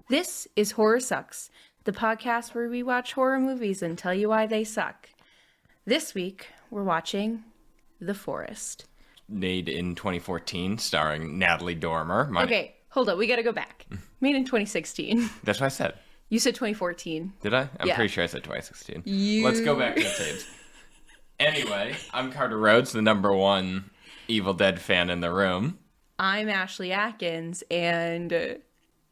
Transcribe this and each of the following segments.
This is Horror Sucks, the podcast where we watch horror movies and tell you why they suck. This week, we're watching The Forrest. Made in 2014, starring Natalie Dormer. Okay, hold up. We gotta go back. Made in 2016. That's what I said. You said 2014. Did I? I'm Yeah. pretty sure I said 2016. Let's go back to the tapes. Anyway, I'm Carter Rhodes, the number one Evil Dead fan in the room. I'm Ashley Atkins, and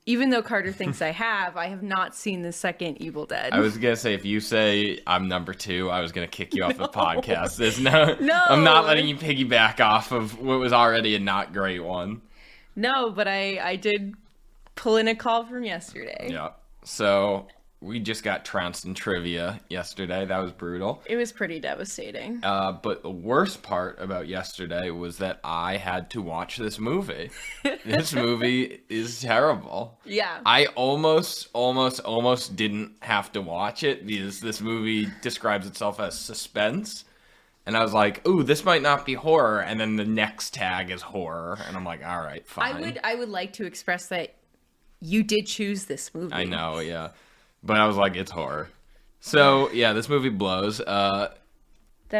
even though Carter thinks I have not seen the second Evil Dead. I was gonna say, if you say I'm number two, I was gonna kick you off the podcast. There's no, I'm not letting you piggyback off of what was already a not great one. No, but I did pull in a call from yesterday. Yeah. So we just got trounced in trivia yesterday. That was brutal. It was pretty devastating. But the worst part about yesterday was that I had to watch this movie. This movie is terrible. Yeah. I almost didn't have to watch it because this movie describes itself as suspense. And I was like, ooh, this might not be horror. And then the next tag is horror. And I'm like, all right, fine. I would like to express that you did choose this movie. I know, yeah. But I was like, it's horror. So, yeah, this movie blows. That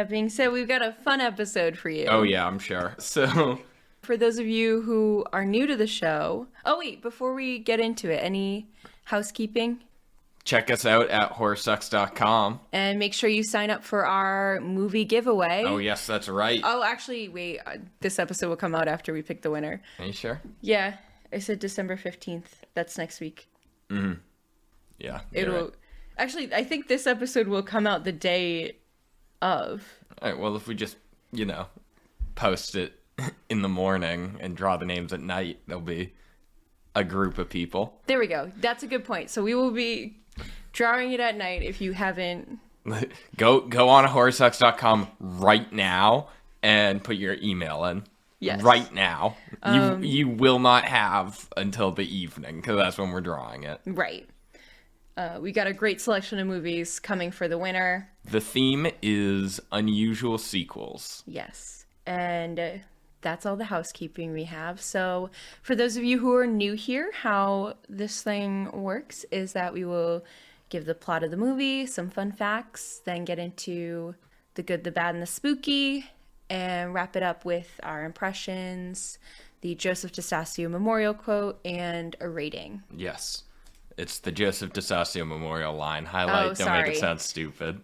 being said, we've got a fun episode for you. Oh, yeah, I'm sure. So, for those of you who are new to the show... Oh, wait, before we get into it, any housekeeping? check us out at horrorsucks.com. And make sure you sign up for our movie giveaway. Oh, yes, that's right. Oh, actually, wait. This episode will come out after we pick the winner. Are you sure? Yeah. I said December 15th. That's next week. Mm-hmm. Yeah. It'll... Right. Actually, I think this episode will come out the day of. All right, well, if we just, post it in the morning and draw the names at night, there'll be a group of people. There we go. That's a good point. So we will be drawing it at night if you haven't. Go on horrorsucks.com right now and put your email in. Yes. Right now. You will not have until the evening, because that's when we're drawing it. Right. We got a great selection of movies coming for the winner. The theme is unusual sequels. Yes. And that's all the housekeeping we have. So for those of you who are new here, how this thing works is that we will give the plot of the movie, some fun facts, then get into the good, the bad, and the spooky, and wrap it up with our impressions, the Joseph DeStasio memorial quote, and a rating. Yes. It's the Joseph DeStasio memorial line. Highlight, don't make it sound stupid.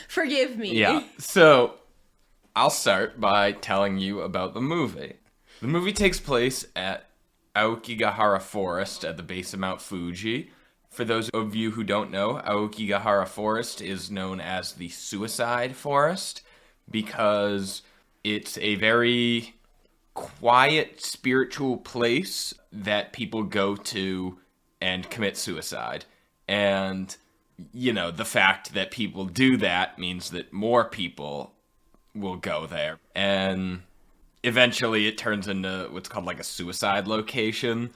Forgive me. Yeah. So, I'll start by telling you about the movie. The movie takes place at Aokigahara Forest at the base of Mount Fuji. For those of you who don't know, Aokigahara Forest is known as the Suicide Forest because it's a very quiet, spiritual place that people go to and commit suicide. And, the fact that people do that means that more people will go there. And eventually it turns into what's called like a suicide location,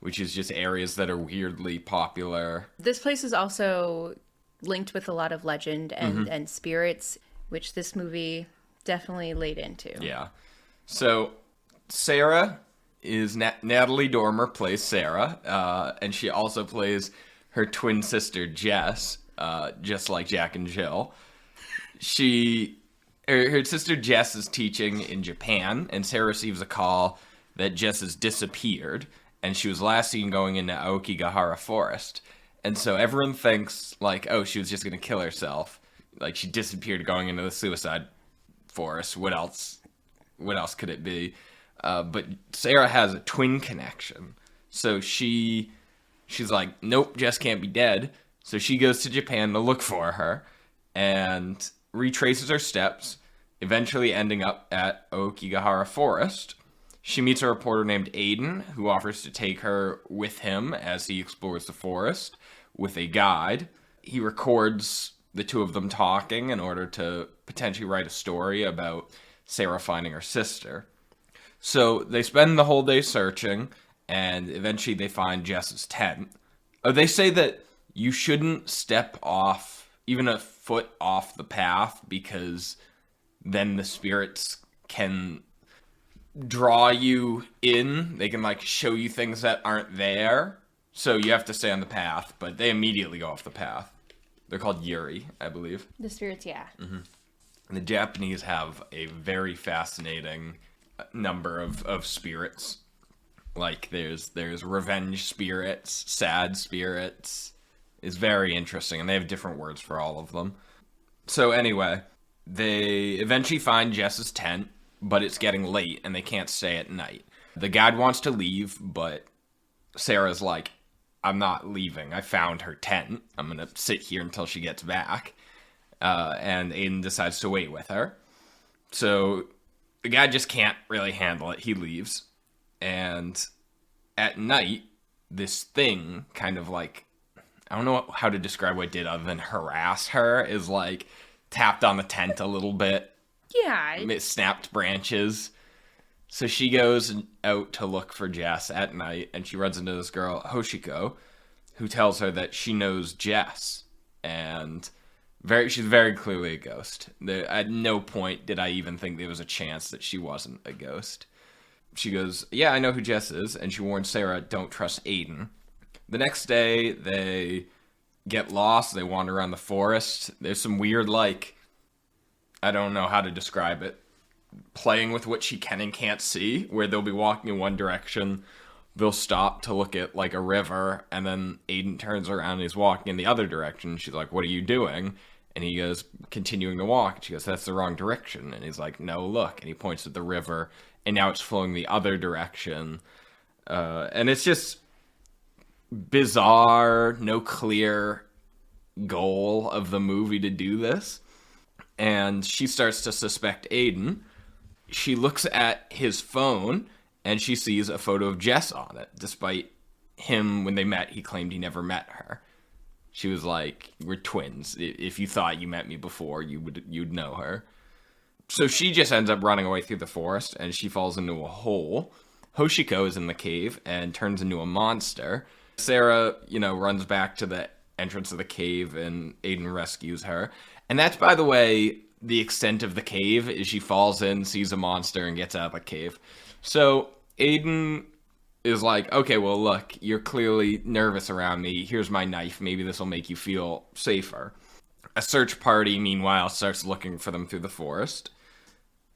which is just areas that are weirdly popular. This place is also linked with a lot of legend and spirits, which this movie definitely laid into. Yeah. So Sarah is Natalie Dormer plays Sarah, and she also plays her twin sister Jess, just like Jack and Jill. Her sister Jess is teaching in Japan, and Sarah receives a call that Jess has disappeared, and she was last seen going into Aokigahara Forest. And so everyone thinks, like, oh, she was just going to kill herself. Like, she disappeared going into the suicide forest. What else could it be? But Sarah has a twin connection. So she's like, nope, Jess can't be dead. So she goes to Japan to look for her and retraces her steps, eventually ending up at Aokigahara Forest. She meets a reporter named Aiden, who offers to take her with him as he explores the forest with a guide. He records the two of them talking in order to potentially write a story about Sarah finding her sister. So they spend the whole day searching, and eventually they find Jess's tent. They say that you shouldn't step off, even a foot off the path, because then the spirits can draw you in. They can, show you things that aren't there. So you have to stay on the path, but they immediately go off the path. They're called Yuri, I believe. The spirits, yeah. And the Japanese have a very fascinating number of spirits. Like there's revenge spirits, sad spirits. It's very interesting, and they have different words for all of them. So anyway, they eventually find Jess's tent, but it's getting late and they can't stay at night. The guide wants to leave, but Sarah's like, I'm not leaving. I found her tent. I'm going to sit here until she gets back. And Aiden decides to wait with her. So the guy just can't really handle it. He leaves. And at night, this thing kind of like, I don't know how to describe what it did other than harass her, is like tapped on the tent a little bit. Yeah. It snapped branches. So she goes out to look for Jess at night, and she runs into this girl, Hoshiko, who tells her that she knows Jess. And she's very clearly a ghost. At no point did I even think there was a chance that she wasn't a ghost. She goes, yeah, I know who Jess is, and she warns Sarah, don't trust Aiden. The next day, they get lost. They wander around the forest. There's some weird, like, I don't know how to describe it, playing with what she can and can't see, where they'll be walking in one direction, they'll stop to look at, like, a river, and then Aiden turns around and he's walking in the other direction. She's like, what are you doing? And he goes, continuing to walk. And she goes, that's the wrong direction. And he's like, no, look. And he points at the river, and now it's flowing the other direction. And it's just bizarre, no clear goal of the movie to do this. And she starts to suspect Aiden. She looks at his phone, and she sees a photo of Jess on it, despite him, when they met, he claimed he never met her. She was like, we're twins. If you thought you met me before, you'd know her. So she just ends up running away through the forest, and she falls into a hole. Hoshiko is in the cave and turns into a monster. Sarah, runs back to the entrance of the cave, and Aiden rescues her. And that's, by the way, the extent of the cave, is she falls in, sees a monster, and gets out of the cave. So Aiden is like, okay, well, look, you're clearly nervous around me. Here's my knife. Maybe this will make you feel safer. A search party, meanwhile, starts looking for them through the forest.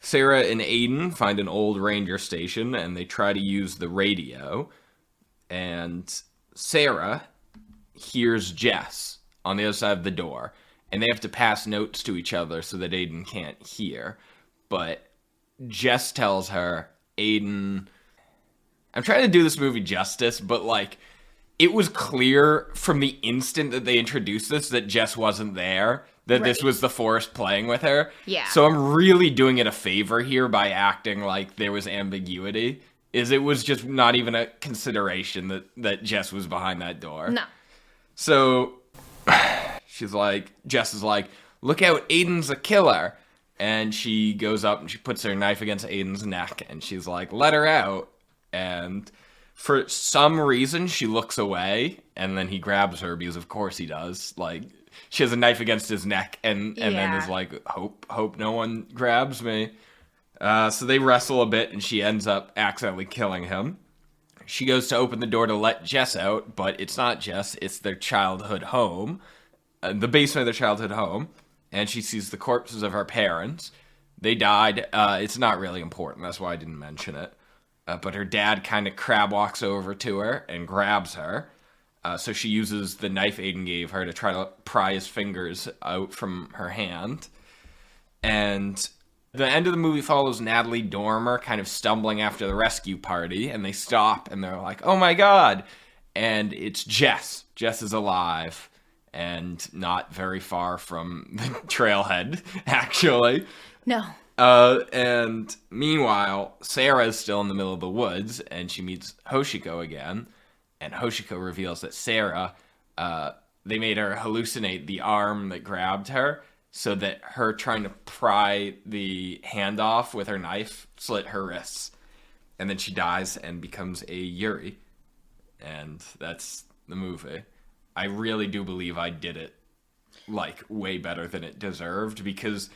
Sarah and Aiden find an old ranger station, and they try to use the radio. And Sarah hears Jess on the other side of the door, and they have to pass notes to each other so that Aiden can't hear. But Jess tells her, Aiden... I'm trying to do this movie justice, but, like, it was clear from the instant that they introduced this that Jess wasn't there, that this was the Forrest playing with her. Yeah. So I'm really doing it a favor here by acting like there was ambiguity. It was just not even a consideration that Jess was behind that door. No. So Jess is like, look out, Aiden's a killer. And she goes up and she puts her knife against Aiden's neck, and she's like, let her out. And for some reason, she looks away, and then he grabs her, because of course he does. Like, she has a knife against his neck, and then is like, hope no one grabs me. So they wrestle a bit, and she ends up accidentally killing him. She goes to open the door to let Jess out, but it's not Jess, it's their childhood home, the basement of their childhood home, and she sees the corpses of her parents. They died. It's not really important, that's why I didn't mention it. But her dad kind of crab walks over to her and grabs her. So she uses the knife Aiden gave her to try to pry his fingers out from her hand. And the end of the movie follows Natalie Dormer kind of stumbling after the rescue party. And they stop and they're like, oh my God. And it's Jess. Jess is alive and not very far from the trailhead, actually. No. And meanwhile, Sarah is still in the middle of the woods, and she meets Hoshiko again, and Hoshiko reveals that Sarah, they made her hallucinate the arm that grabbed her, so that her trying to pry the hand off with her knife slit her wrists. And then she dies and becomes a Yuri. And that's the movie. I really do believe I did it, like, way better than it deserved, because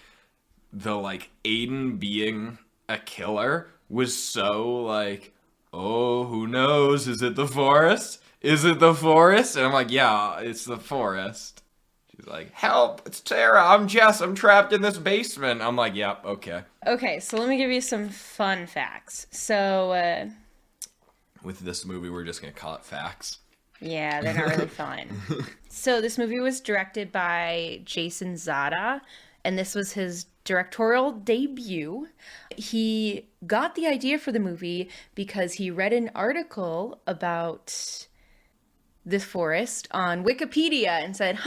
the, like, Aiden being a killer was so, like, oh, who knows? Is it the forest? Is it the forest? And I'm like, yeah, it's the forest. She's like, help, it's Tara, I'm Jess, I'm trapped in this basement. I'm like, yep, okay. Okay, so let me give you some fun facts. So, With this movie, we're just going to call it facts. yeah, they're not really fun. So this movie was directed by Jason Zada, and this was his directorial debut. He got the idea for the movie because he read an article about this forest on Wikipedia and said,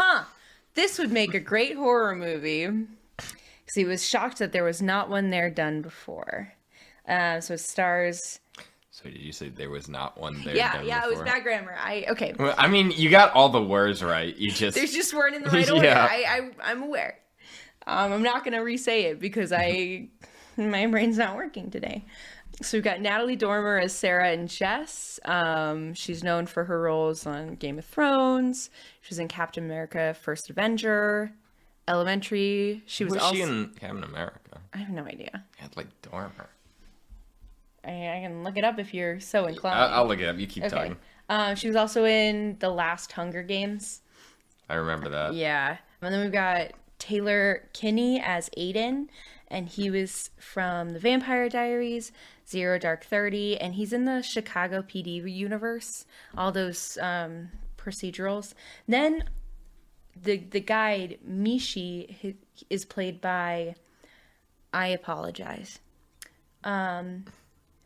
this would make a great horror movie. Because he was shocked that there was not one there done before. So it stars... So did you say there was not one there? Yeah, done it was before? bad grammar. Okay. Well, I mean, you got all the words right. You just There's just weren't in the right order. Yeah. I'm aware. I'm not gonna re-say it because my brain's not working today. So we've got Natalie Dormer as Sarah and Jess. She's known for her roles on Game of Thrones. She was in Captain America: First Avenger, Elementary. She was also she in Captain America? I have no idea. Yeah, like Dormer. I can look it up if you're so inclined. I'll look it up. You keep Okay. talking. She was also in The Last Hunger Games. I remember that. Yeah. And then we've got Taylor Kinney as Aiden, and he was from The Vampire Diaries, Zero Dark 30, and he's in the Chicago PD universe, all those procedurals. Then the guide, Mishi, is played by, I apologize.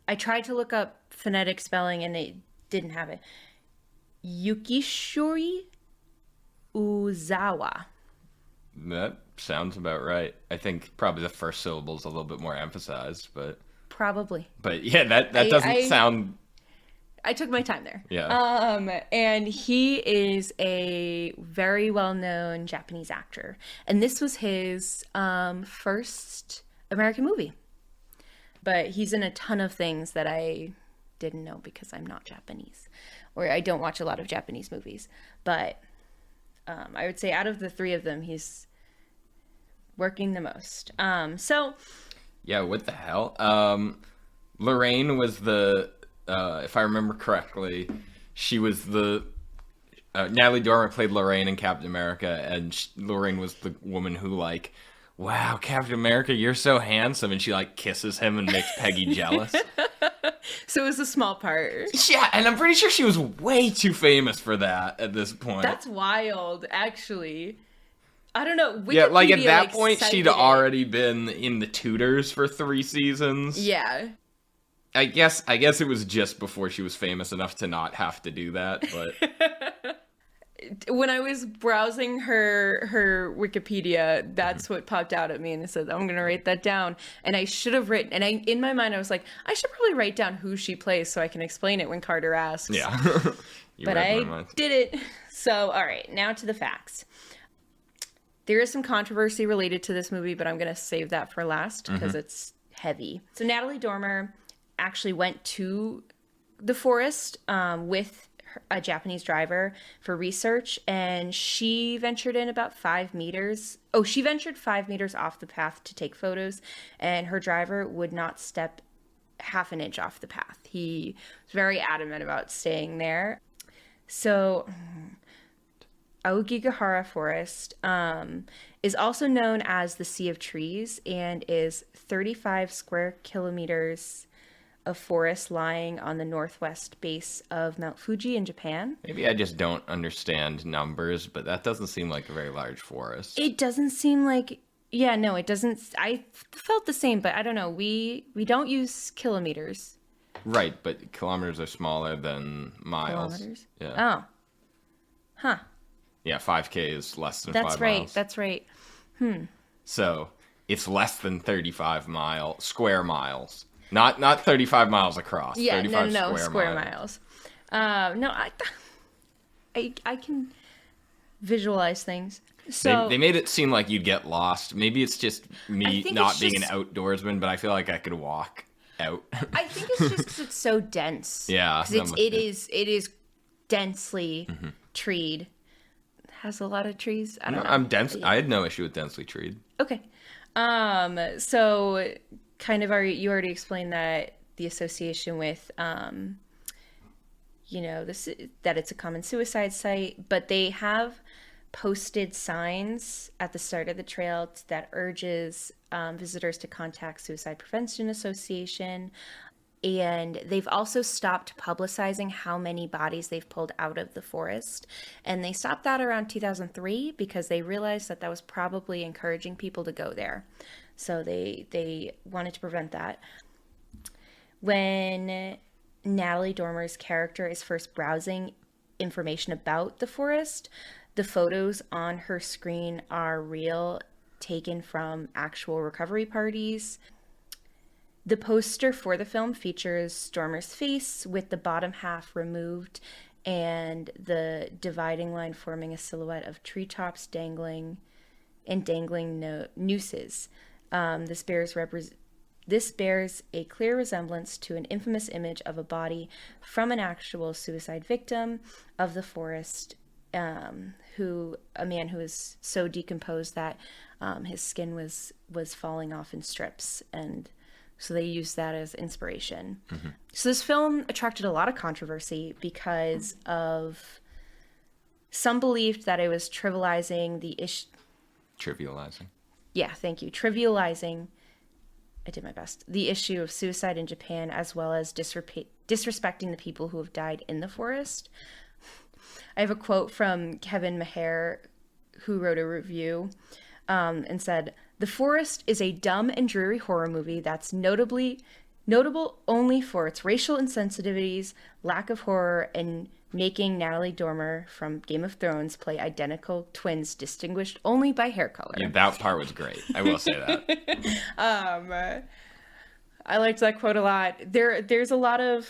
I tried to look up phonetic spelling and it didn't have it. Yukishori Uzawa. That sounds about right. I think probably the first syllable's a little bit more emphasized, but Probably. yeah, that doesn't sound. I took my time there. Yeah. And he is a very well-known Japanese actor. And this was his first American movie. But he's in a ton of things that I didn't know because I'm not Japanese. Or I don't watch a lot of Japanese movies. But I would say out of the three of them, he's working the most. Yeah, what the hell? Lorraine was the, if I remember correctly, she was the, Natalie Dormer played Lorraine in Captain America, and Lorraine was the woman who, like, wow, Captain America, you're so handsome, and she, like, kisses him and makes Peggy jealous. So it was a small part. Yeah, and I'm pretty sure she was way too famous for that at this point. That's wild, actually. I don't know. Yeah, like at Wikipedia, that point, she'd cited it. already been in the Tudors for 3 seasons. Yeah. I guess it was just before she was famous enough to not have to do that, but When I was browsing her Wikipedia, that's what popped out at me, and it said, I'm going to write that down. And I should have written, and in my mind, I was like, I should probably write down who she plays so I can explain it when Carter asks. yeah. But I did it. So, all right, now to the facts. There is some controversy related to this movie, but I'm going to save that for last because it's heavy. So Natalie Dormer actually went to the forest with a Japanese driver for research, and she ventured in about 5 meters. Oh, she ventured 5 meters off the path to take photos, and her driver would not step half an inch off the path. He was very adamant about staying there. So Aokigahara Forest is also known as the Sea of Trees and is 35 square kilometers of forest lying on the northwest base of Mount Fuji in Japan. Maybe I just don't understand numbers, but that doesn't seem like a very large forest. It doesn't seem like... Yeah, no, it doesn't... I felt the same, but I don't know. We don't use kilometers. Right, but kilometers are smaller than miles. Kilometers? Yeah. Oh. Huh. Yeah, 5K is less than That's 5 right. miles. That's right. So it's less than 35 square miles. Not 35 miles across. Yeah, 35 no, square miles. No, I can visualize things. So They made it seem like you'd get lost. Maybe it's just me think not it's being just- an outdoorsman, but I feel like I could walk out. I think it's just because it's so dense. Yeah, because that it must be. is densely treed. It has a lot of trees. I don't know. I'm dense. Yeah. I had no issue with densely treed. Okay. So kind of you already explained that the association with, this, that it's a common suicide site, but they have posted signs at the start of the trail that urges visitors to contact Suicide Prevention Association. And they've also stopped publicizing how many bodies they've pulled out of the forest. And they stopped that around 2003 because they realized that that was probably encouraging people to go there. So they wanted to prevent that. When Natalie Dormer's character is first browsing information about the forest, the photos on her screen are real, taken from actual recovery parties. The poster for the film features Stormer's face with the bottom half removed and the dividing line forming a silhouette of treetops dangling nooses. This bears a clear resemblance to an infamous image of a body from an actual suicide victim of the forest, a man who was so decomposed that his skin was falling off in strips, and so they used that as inspiration. Mm-hmm. So this film attracted a lot of controversy because of some believed that it was trivializing the issue. Trivializing. Yeah, thank you. Trivializing. I did my best. The issue of suicide in Japan, as well as disrespecting the people who have died in the forest. I have a quote from Kevin Maher, who wrote a review and said, "The Forest is a dumb and dreary horror movie that's notable only for its racial insensitivities, lack of horror, and making Natalie Dormer from Game of Thrones play identical twins distinguished only by hair color." Yeah, that part was great. I will say that. I liked that quote a lot. There's a lot of,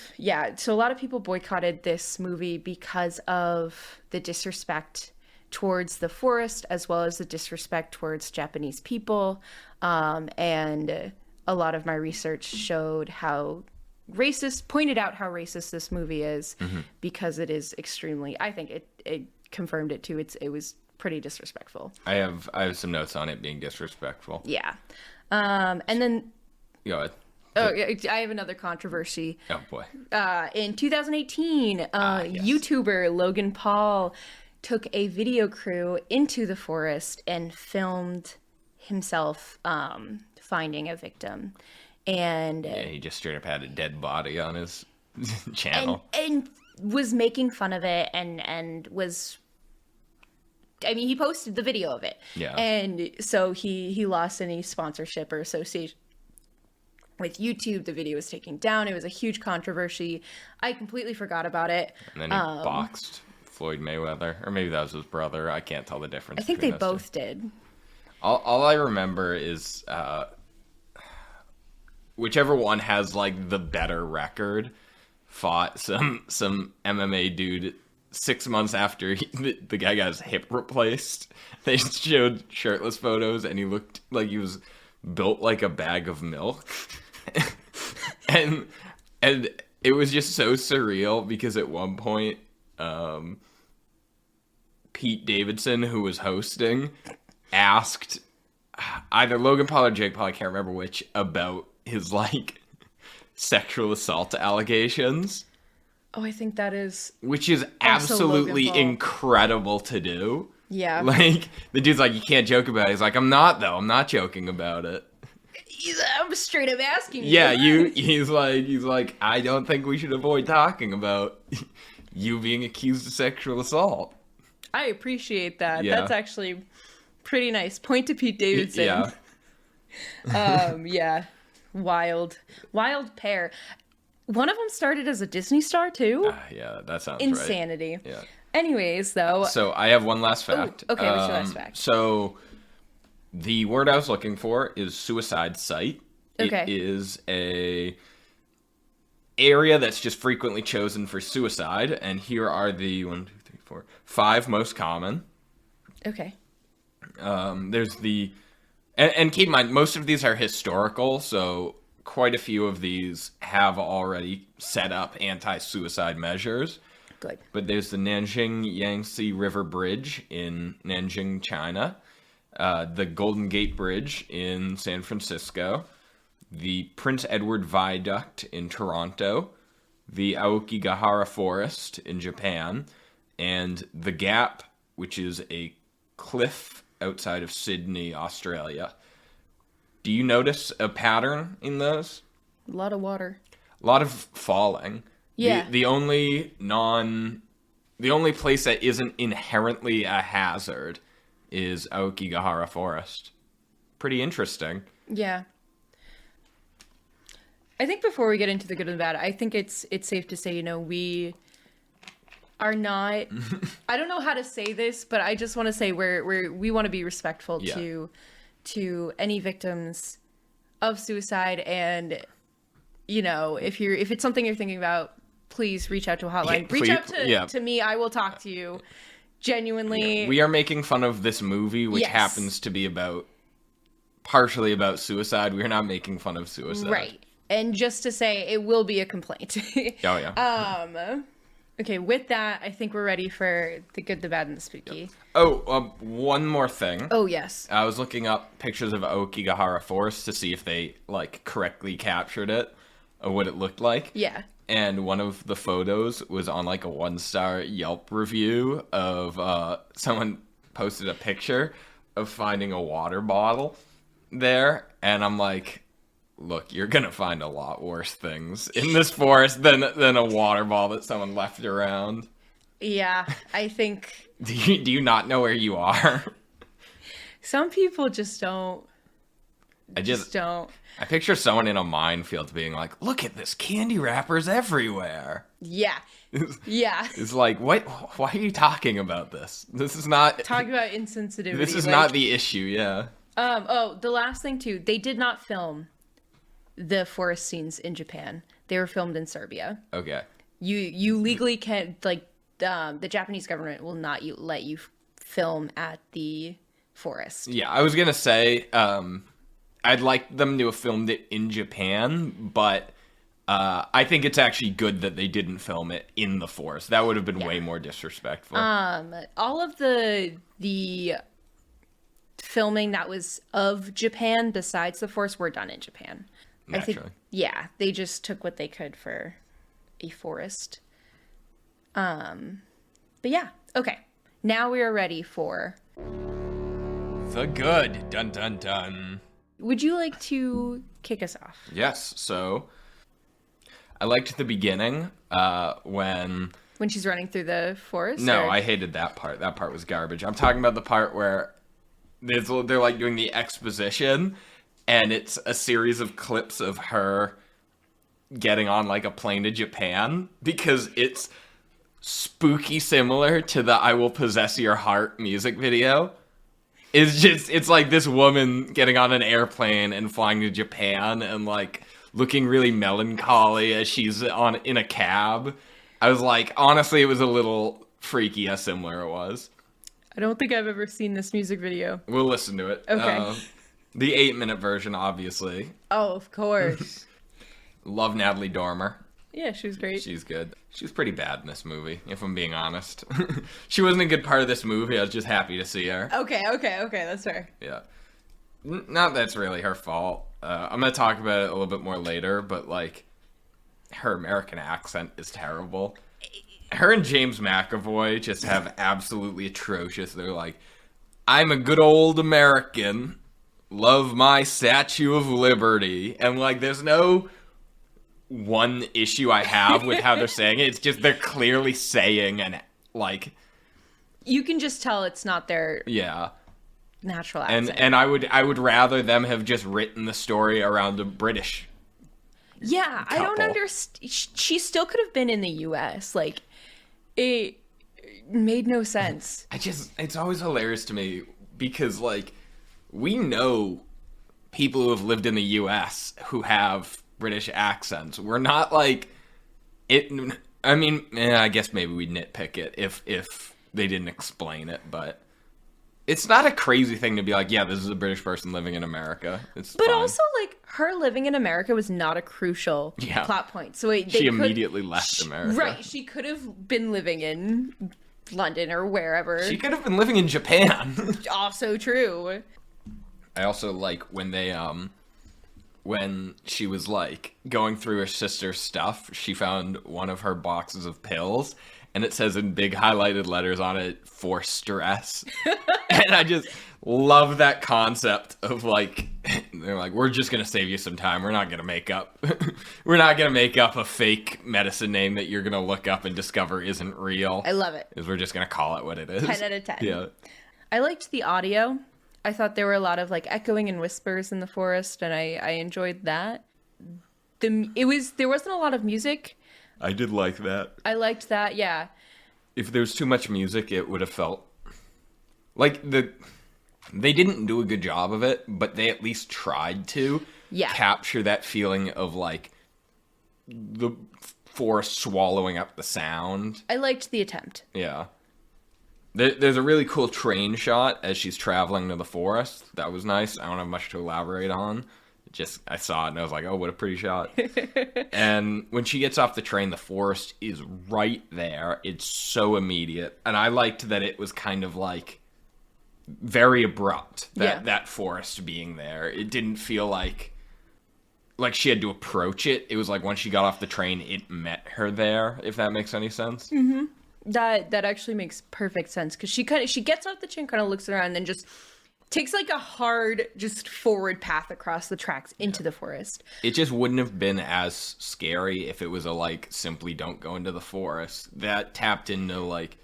so a lot of people boycotted this movie because of the disrespect towards the forest, as well as the disrespect towards Japanese people. And a lot of my research pointed out how racist this movie is, because it is extremely, I think it confirmed it too. It was pretty disrespectful. I have some notes on it being disrespectful. Yeah. And then Go ahead. I have another controversy. Oh boy. In 2018, Yes. YouTuber Logan Paul took a video crew into the forest and filmed himself finding a victim. And Yeah, he just straight up had a dead body on his channel. And was making fun of it and was, I mean, he posted the video of it. Yeah. And so he lost any sponsorship or association with YouTube. The video was taken down. It was a huge controversy. I completely forgot about it. And then he boxed Floyd Mayweather. Or maybe that was his brother. I can't tell the difference. I think they between those both did. All I remember is whichever one has like the better record fought some MMA dude 6 months after the guy got his hip replaced. They showed shirtless photos and he looked like he was built like a bag of milk. and it was just so surreal because at one point Pete Davidson, who was hosting, asked either Logan Paul or Jake Paul, I can't remember which, about his like sexual assault allegations. Oh, I think that is... Which is absolutely incredible to do. Yeah. Like, the dude's like, you can't joke about it. He's like, I'm not joking about it. I'm straight up asking you. Yeah, he's like, I don't think we should avoid talking about you being accused of sexual assault. I appreciate that. Yeah. That's actually pretty nice. Point to Pete Davidson. Yeah. Yeah. Wild pair. One of them started as a Disney star too. Yeah, that sounds Insanity. Right. Yeah. Anyways, though. So I have one last fact. Ooh, okay, what's your last fact? So the word I was looking for is suicide site. Okay. It is a area that's just frequently chosen for suicide, and here are the 5 most common. Okay. There's the and keep in mind, most of these are historical, so quite a few of these have already set up anti-suicide measures. Good. But there's the Nanjing Yangtze River Bridge in Nanjing, China, the Golden Gate Bridge in San Francisco, the Prince Edward Viaduct in Toronto, the Aokigahara Forest in Japan, and the Gap, which is a cliff outside of Sydney, Australia. Do you notice a pattern in those? A lot of water. A lot of falling. Yeah. The only place that isn't inherently a hazard is Aokigahara Forest. Pretty interesting. Yeah. I think before we get into the good and the bad, I think it's safe to say, we are not I don't know how to say this, but I just want to say we want to be respectful to any victims of suicide, and if it's something you're thinking about, please reach out to a hotline. Reach out to me. I will talk to you. Genuinely. Yeah. We are making fun of this movie, which happens to be partially about suicide. We're not making fun of suicide. Right. And just to say, it will be a complaint. Oh, yeah. Okay, with that, I think we're ready for the good, the bad, and the spooky. Yep. Oh, one more thing. Oh, yes. I was looking up pictures of Aokigahara Forest to see if they, correctly captured it, or what it looked like. Yeah. And one of the photos was on, a 1-star Yelp review of, someone posted a picture of finding a water bottle there, and I'm like, look, you're gonna find a lot worse things in this forest than a water bottle that someone left around. Yeah, I think... Do you not know where you are? Some people just don't. I just don't. I picture someone in a minefield being like, look at this, candy wrappers everywhere. Yeah. Yeah. It's like, what? Why are you talking about this? This is not... Talking about insensitivity. This is not the issue, yeah. The last thing, too. They did not film the forest scenes in Japan. They were filmed in Serbia. Okay. You legally can't, the Japanese government will not let you film at the forest. Yeah, I was gonna say, I'd like them to have filmed it in Japan, but I think it's actually good that they didn't film it in the forest. That would have been way more disrespectful. All of the filming that was of Japan besides the forest were done in Japan. Naturally. I think, they just took what they could for a forest. But yeah, okay. Now we are ready for the good. Dun dun dun. Would you like to kick us off? Yes. So I liked the beginning when she's running through the forest. No, I hated that part. That part was garbage. I'm talking about the part where they're doing the exposition, and it's a series of clips of her getting on a plane to Japan, because it's spooky similar to the I Will Possess Your Heart music video. It's like this woman getting on an airplane and flying to Japan and looking really melancholy as she's in a cab. I was like, honestly, it was a little freaky how similar it was. I don't think I've ever seen this music video. We'll listen to it. Okay. The 8-minute version, obviously. Oh, of course. Love Natalie Dormer. Yeah, she was great. She's good. She was pretty bad in this movie, if I'm being honest. She wasn't a good part of this movie. I was just happy to see her. Okay, that's fair. Yeah. Not that's really her fault. I'm going to talk about it a little bit more later, but, her American accent is terrible. Her and James McAvoy just have absolutely atrocious... They're like, I'm a good old American, love my Statue of Liberty. And, there's no... one issue I have with how they're saying it. It's just they're clearly saying and you can just tell it's not their natural accent. And I would rather them have just written the story around a British couple. I don't understand. She still could have been in the US. It made no sense. It's always hilarious to me because we know people who have lived in the US who have British accents. We're not it. I mean, I guess maybe we'd nitpick it if they didn't explain it, but it's not a crazy thing to be like, yeah, this is a British person living in America. It's but fine. Also, her living in America was not a crucial plot point. So she immediately left America. Right. She could have been living in London or wherever. She could have been living in Japan. Also true. I also like when they when she was like going through her sister's stuff, she found one of her boxes of pills and it says in big highlighted letters on it, "for stress." And I just love that concept of like, they're like, we're just going to save you some time. We're not going to make up, we're not going to make up a fake medicine name that you're going to look up and discover isn't real. I love it. Is we're just going to call it what it is. 10 out of 10. Yeah. I liked the audio. I thought there were a lot of like echoing and whispers in the forest, and I enjoyed that. There wasn't a lot of music. I did like that. I liked that, yeah. If there was too much music, it would have felt like they didn't do a good job of it, but they at least tried to capture that feeling of like the forest swallowing up the sound. I liked the attempt. Yeah. There's a really cool train shot as she's traveling to the forest. That was nice. I don't have much to elaborate on. Just, I saw it and I was like, oh, what a pretty shot. And when she gets off the train, the forest is right there. It's so immediate. And I liked that it was kind of like very abrupt, that forest being there. It didn't feel like she had to approach it. It was like once she got off the train, it met her there, if that makes any sense. Mm-hmm. That actually makes perfect sense, because she gets off the train, kind of looks around, and then just takes like a hard, just forward path across the tracks into the forest. It just wouldn't have been as scary if it was a like simply don't go into the forest. That tapped into like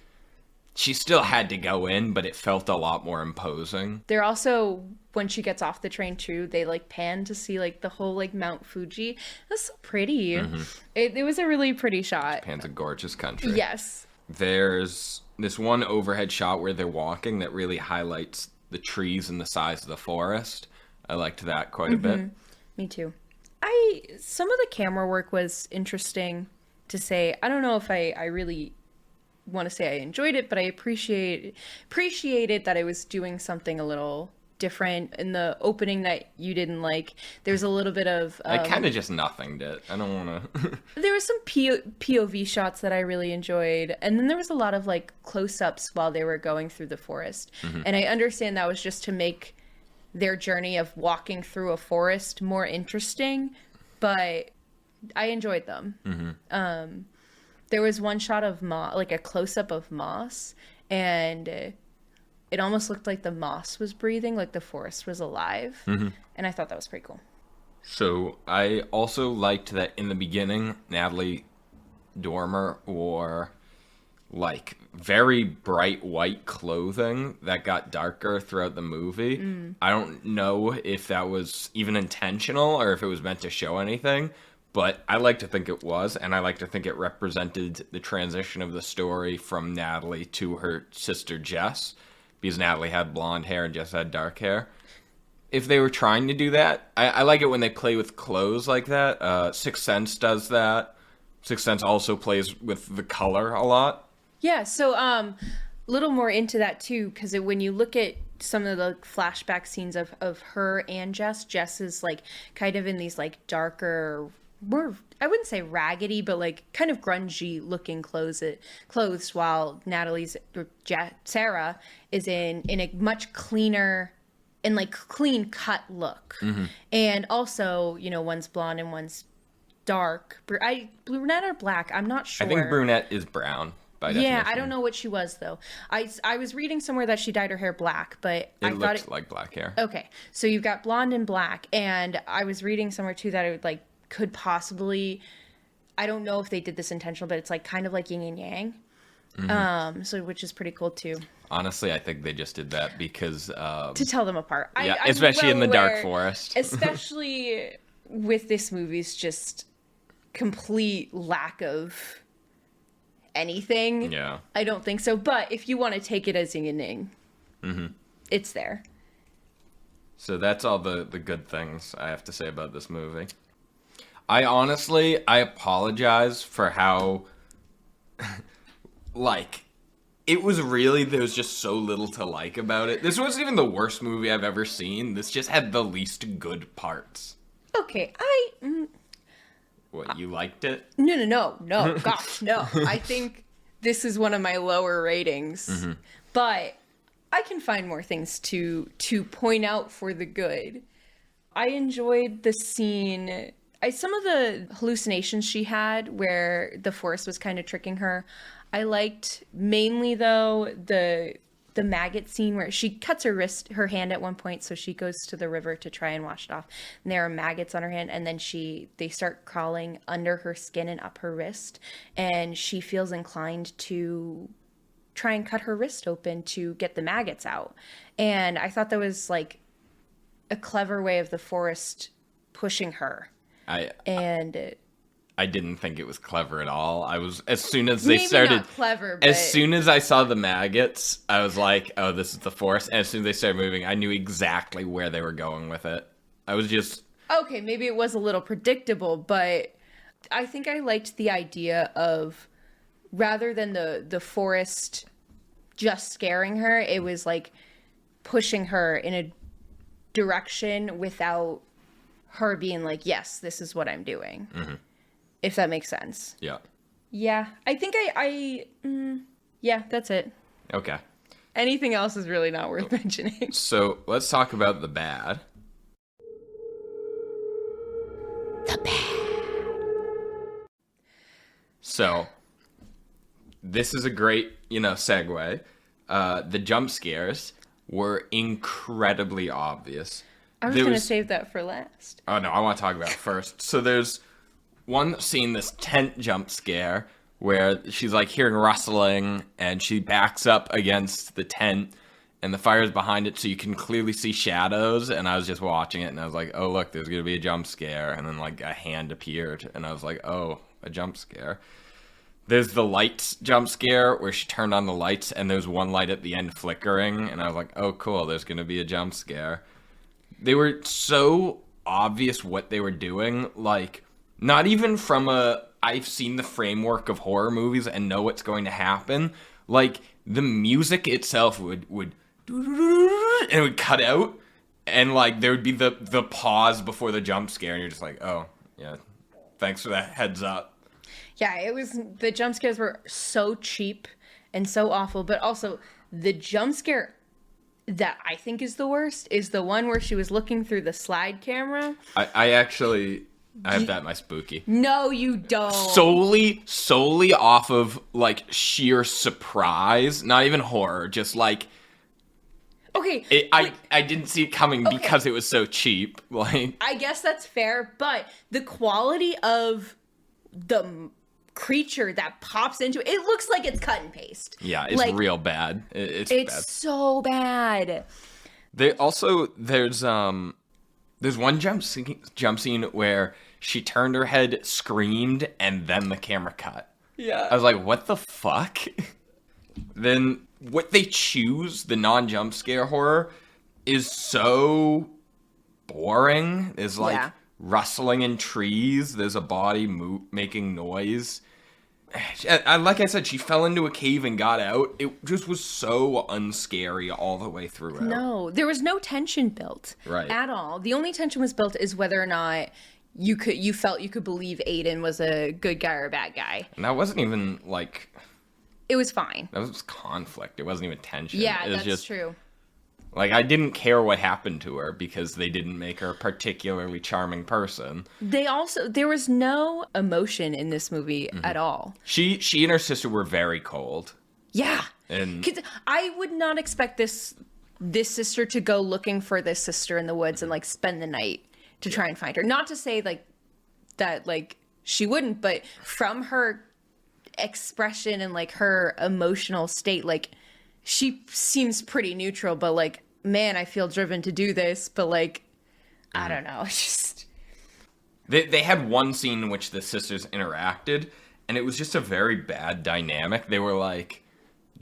she still had to go in, but it felt a lot more imposing. They're also, when she gets off the train too, they like pan to see like the whole like Mount Fuji. That's so pretty. Mm-hmm. It was a really pretty shot. Japan's a gorgeous country. Yes. There's this one overhead shot where they're walking that really highlights the trees and the size of the forest. I liked that quite a bit. Me too. Some of the camera work was interesting to say. I don't know if I really want to say I enjoyed it, but I appreciated that I was doing something a little different. In the opening that you didn't like, there's a little bit of I kind of just nothinged it. I don't want to there was some POV shots that I really enjoyed, and then there was a lot of like close-ups while they were going through the forest. And I understand that was just to make their journey of walking through a forest more interesting, but I enjoyed them. There was one shot of like a close-up of moss, and it almost looked like the moss was breathing, like the forest was alive. And I thought that was pretty cool. So I also liked that in the beginning, Natalie Dormer wore like very bright white clothing that got darker throughout the movie. I don't know if that was even intentional or if it was meant to show anything, but I like to think it was, and I like to think it represented the transition of the story from Natalie to her sister Jess, because Natalie had blonde hair and Jess had dark hair. If they were trying to do that, I like it when they play with clothes like that. Sixth Sense does that. Sixth Sense also plays with the color a lot. Yeah, so a little more into that too, because when you look at some of the flashback scenes of her and Jess is like kind of in these like darker, more, I wouldn't say raggedy, but like kind of grungy looking clothes, while Sarah is in a much cleaner and like clean cut look. And also, one's blonde and one's dark. Brunette or black, I'm not sure. I think brunette is brown by definition. Yeah, I don't know what she was though. I was reading somewhere that she dyed her hair black, but I thought it looked like black hair. Okay, so you've got blonde and black, and I was reading somewhere too that it would like could possibly, I don't know if they did this intentional, but it's like kind of like yin and yang. So which is pretty cool too. Honestly, I think they just did that because to tell them apart. Yeah, especially in the dark forest. Especially with this movie's just complete lack of anything. Yeah. I don't think so. But if you want to take it as yin and yang, it's there. So that's all the good things I have to say about this movie. I apologize for how, like, it was really, there was just so little to like about it. This wasn't even the worst movie I've ever seen. This just had the least good parts. Okay, What, you liked it? No, gosh, no. I think this is one of my lower ratings, but I can find more things to point out for the good. I enjoyed the scene. Some of the hallucinations she had where the Forrest was kind of tricking her. I liked mainly though the maggot scene where she cuts her hand at one point, so she goes to the river to try and wash it off. And there are maggots on her hand, and then they start crawling under her skin and up her wrist, and she feels inclined to try and cut her wrist open to get the maggots out. And I thought that was like a clever way of the Forrest pushing her. I And I didn't think it was clever at all. I was, as soon as they maybe started, not clever, but as soon as I saw the maggots, I was like, oh, this is the Forest. And as soon as they started moving, I knew exactly where they were going with it. I was just, okay, maybe it was a little predictable, but I think I liked the idea of rather than the Forest just scaring her, it was like pushing her in a direction without her being like, yes, this is what I'm doing. Mm-hmm. If that makes sense. yeah. Yeah, I think yeah, that's it. Okay. Anything else is really not worth mentioning. So let's talk about the bad. The bad. So this is a great, segue. The jump scares were incredibly obvious. I was going to save that for last. Oh, no, I want to talk about it first. So there's one scene, this tent jump scare, where she's like hearing rustling and she backs up against the tent and the fire's behind it so you can clearly see shadows. And I was just watching it and I was like, oh, look, there's going to be a jump scare. And then like a hand appeared and I was like, oh, a jump scare. There's the lights jump scare where she turned on the lights and there's one light at the end flickering. And I was like, oh, cool, there's going to be a jump scare. They were so obvious what they were doing. Like, not even from I've seen the framework of horror movies and know what's going to happen. Like, the music itself would and it would cut out. And, like, there would be the pause before the jump scare. And you're just like, oh, yeah, thanks for that heads up. Yeah, the jump scares were so cheap and so awful, but also the jump scare that I think is the worst is the one where she was looking through the slide camera. I have that in my spooky. No, you don't. Solely off of, like, sheer surprise. Not even horror, just like... Okay. I didn't see it coming because it was so cheap. Like, I guess that's fair, but the quality of the creature that pops into it looks like it's cut and paste. Yeah, it's like, real bad. It's bad. So bad. There's one jump scene where she turned her head, screamed, and then the camera cut. Yeah. I was like, what the fuck? Then what they choose, the non-jump scare horror, is so boring. There's like rustling in trees. There's a body making noise. Like I said, she fell into a cave and got out. It just was so unscary all the way through. No, there was no tension built at all. The only tension was built is whether or not you felt you could believe Aiden was a good guy or a bad guy. And that wasn't even like... It was fine. That was conflict. It wasn't even tension. Yeah, it was that's just, true. Like, I didn't care what happened to her because they didn't make her a particularly charming person. There was no emotion in this movie at all. She and her sister were very cold. Yeah. And 'cause I would not expect this sister to go looking for this sister in the woods and like spend the night to try and find her. Not to say like that like she wouldn't, but from her expression and like her emotional state, like she seems pretty neutral, but like, man, I feel driven to do this, but like, I don't know. It's just... They had one scene in which the sisters interacted, and it was just a very bad dynamic. They were like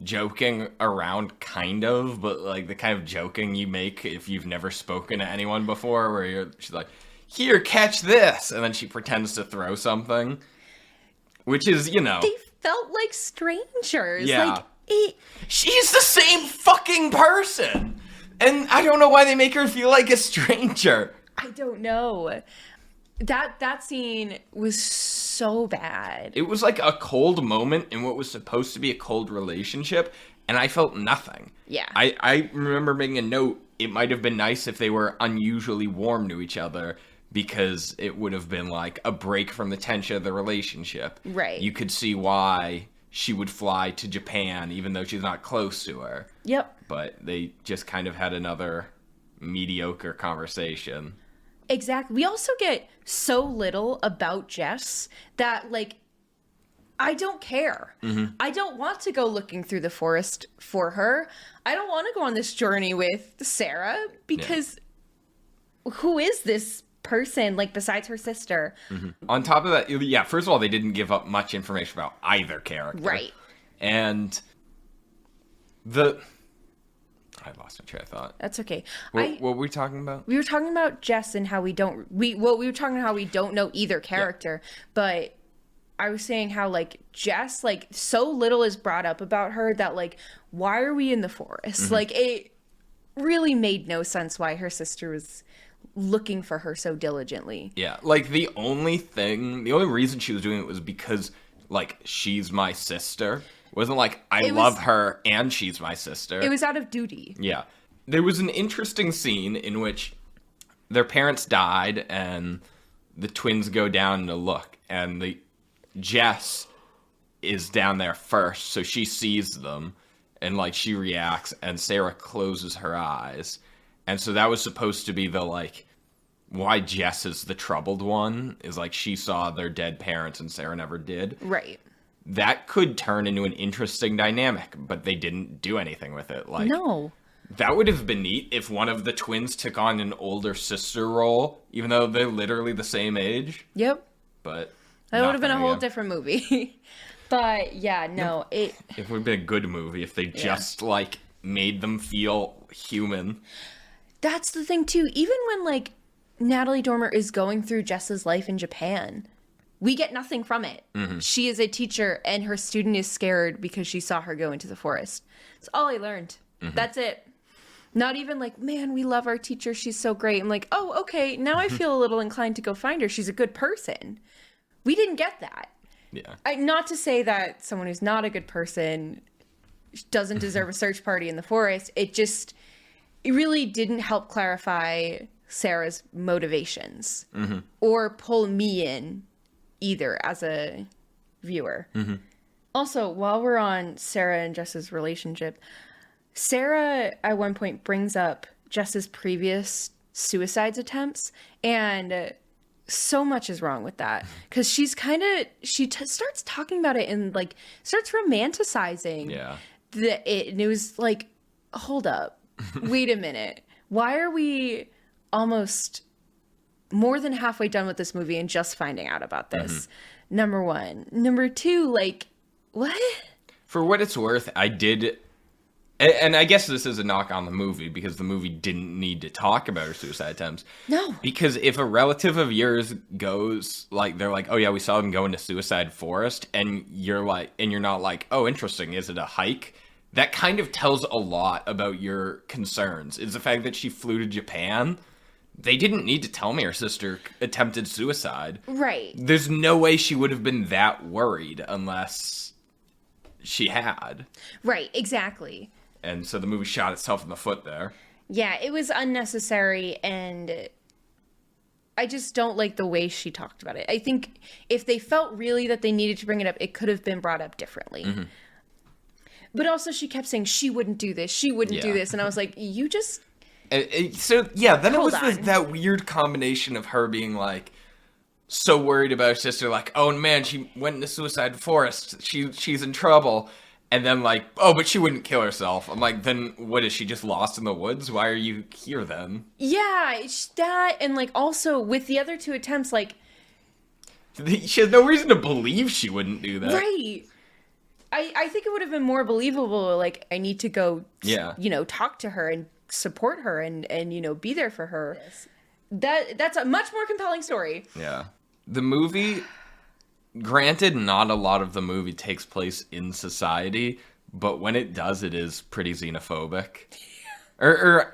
joking around kind of, but like the kind of joking you make if you've never spoken to anyone before, where she's like, here, catch this, and then she pretends to throw something, which is, they felt like strangers. Yeah. She's the same fucking person! And I don't know why they make her feel like a stranger. I don't know. That scene was so bad. It was like a cold moment in what was supposed to be a cold relationship, and I felt nothing. Yeah. I remember making a note, it might have been nice if they were unusually warm to each other, because it would have been like a break from the tension of the relationship. Right. You could see why she would fly to Japan, even though she's not close to her. Yep. But they just kind of had another mediocre conversation. Exactly. We also get so little about Jess that, like, I don't care. I don't want to go looking through the forest for her. I don't want to go on this journey with Sarah because who is this person, like, besides her sister? On top of that, yeah, first of all, they didn't give up much information about either character. Right. And I lost my train of thought. That's okay. What were we talking about? We were talking about Jess and how we don't we were talking about how we don't know either character, but I was saying how, like, Jess, like, so little is brought up about her that, like, why are we in the forest? Like, it really made no sense why her sister was looking for her so diligently. Yeah, like, the only reason she was doing it was because, like, she's my sister. It wasn't like, I love her and she's my sister. It was out of duty. Yeah. There was an interesting scene in which their parents died and the twins go down to look, and Jess is down there first, so she sees them, and, like, she reacts, and Sarah closes her eyes. And so that was supposed to be the, like, why Jess is the troubled one, is, like, she saw their dead parents and Sarah never did. Right. That could turn into an interesting dynamic, but they didn't do anything with it. Like, No. that would have been neat if one of the twins took on an older sister role, even though they're literally the same age. Yep. But That would have been a whole different. different movie. But yeah, no, It would have been a good movie if they just, like, made them feel human. that's the thing too. Even when, like, Natalie Dormer is going through Jess's life in Japan, we get nothing from it. She is a teacher and her student is scared because she saw her go into the forest. That's all I learned. That's it. Not even like, man, we love our teacher. She's so great. I'm like, oh, okay. Now I feel a little inclined to go find her. She's a good person. We didn't get that. Yeah. Not to say that someone who's not a good person doesn't deserve a search party in the forest. It really didn't help clarify Sarah's motivations or pull me in either as a viewer. Also, while we're on Sarah and Jess's relationship, Sarah at one point brings up Jess's previous suicide attempts, and so much is wrong with that because she starts talking about it and, like, starts romanticizing it, and it was like, hold up, wait a minute, why are we almost more than halfway done with this movie and just finding out about this? Number one. Number two, like, what? For what it's worth, I did, and I guess this is a knock on the movie because the movie didn't need to talk about her suicide attempts. No. Because if a relative of yours goes, like, they're like, oh yeah, we saw him go into Suicide Forest, and you're not like, oh, interesting, is it a hike? That kind of tells a lot about your concerns. Is the fact that she flew to Japan. They didn't need to tell me her sister attempted suicide. Right. There's no way she would have been that worried unless she had. Right, exactly. And so the movie shot itself in the foot there. Yeah, it was unnecessary, and I just don't like the way she talked about it. I think if they felt really that they needed to bring it up, it could have been brought up differently. But also she kept saying she wouldn't do this, she wouldn't do this, and I was like, you just... So, yeah, then Hold it was on. that weird combination of her being, like, so worried about her sister, like, oh, man, she went into Suicide Forest, she's in trouble, and then, like, oh, but she wouldn't kill herself. I'm like, then what, is she just lost in the woods? Why are you here, then? Yeah, it's that, and, like, also, with the other two attempts, like... She has no reason to believe she wouldn't do that. Right. I think it would have been more believable, like, I need to go, talk to her and support her and be there for her. Yes. That's a much more compelling story. Yeah. The movie, granted, not a lot of the movie takes place in society, but when it does, it is pretty xenophobic. or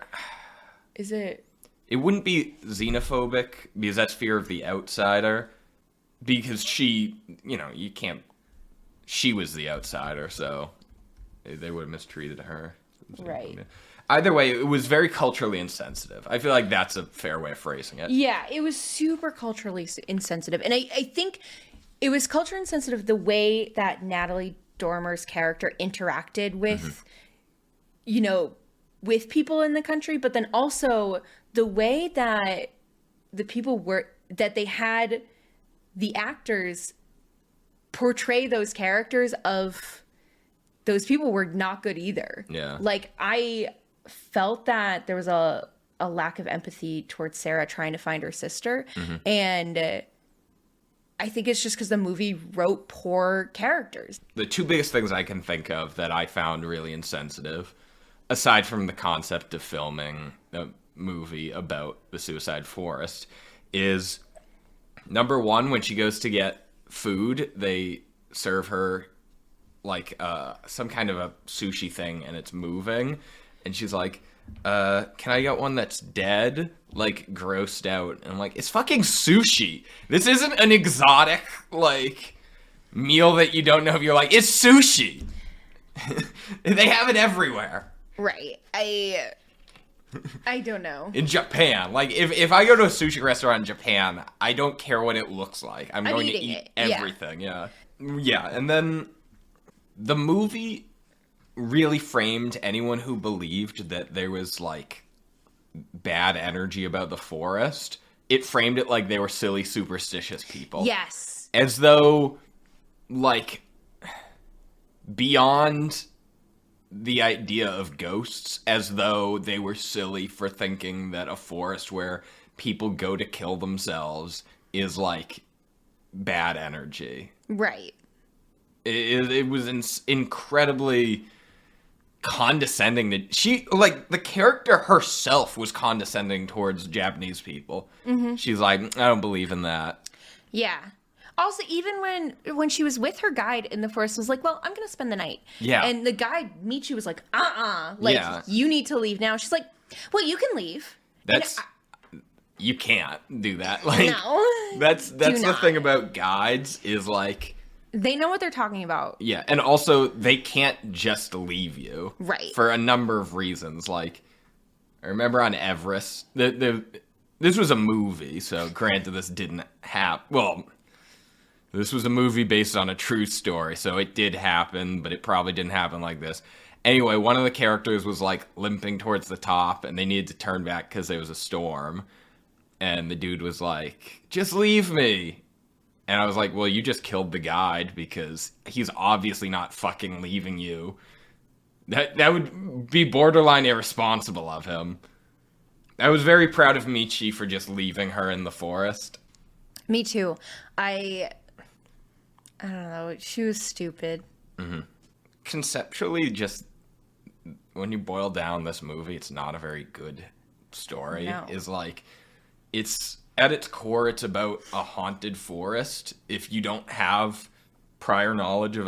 Is it? It wouldn't be xenophobic because that's fear of the outsider. Because she was the outsider, so they would have mistreated her. Right. Either way, it was very culturally insensitive. I feel like that's a fair way of phrasing it. Yeah, it was super culturally insensitive. And I think it was culturally insensitive the way that Natalie Dormer's character interacted with, with people in the country, but then also the way that the people were, that they had the actors portray those characters of those people were not good either. Yeah. Like, I felt that there was a lack of empathy towards Sarah trying to find her sister. And I think it's just because the movie wrote poor characters. The two biggest things I can think of that I found really insensitive, aside from the concept of filming a movie about the suicide Forrest, is number one, when she goes to get food, they serve her like some kind of a sushi thing and it's moving. And she's like, can I get one that's dead? Like, grossed out. And I'm like, it's fucking sushi. This isn't an exotic, like, meal that you don't know if you're like, it's sushi. They have it everywhere. Right. I don't know. In Japan. Like, if I go to a sushi restaurant in Japan, I don't care what it looks like. I'm going to eat everything. Yeah. Yeah, and then the movie really framed anyone who believed that there was, like, bad energy about the forest. It framed it like they were silly, superstitious people. Yes. As though, like, beyond the idea of ghosts, as though they were silly for thinking that a forest where people go to kill themselves is, like, bad energy. Right. It was incredibly condescending. That she, like, the character herself was condescending towards Japanese people. She's like, I don't believe in that. Yeah. Also, even when she was with her guide in the forest, was like, well, I'm going to spend the night. Yeah. And the guide, Michi, was like, like, you need to leave now. She's like, well, you can leave. That's... You can't do that. Like, no. That's the thing about guides, is like... They know what they're talking about. Yeah, and also, they can't just leave you. Right. For a number of reasons. Like, I remember on Everest, this was a movie, so granted this didn't happen. Well, this was a movie based on a true story, so it did happen, but it probably didn't happen like this. Anyway, one of the characters was, like, limping towards the top, and they needed to turn back because there was a storm. And the dude was like, just leave me. And I was like, well, you just killed the guide because he's obviously not fucking leaving you. That would be borderline irresponsible of him. I was very proud of Michi for just leaving her in the forest. Me too. I don't know. She was stupid. Conceptually, just when you boil down this movie, it's not a very good story. No. Is like, it's at its core, it's about a haunted forest. If you don't have prior knowledge of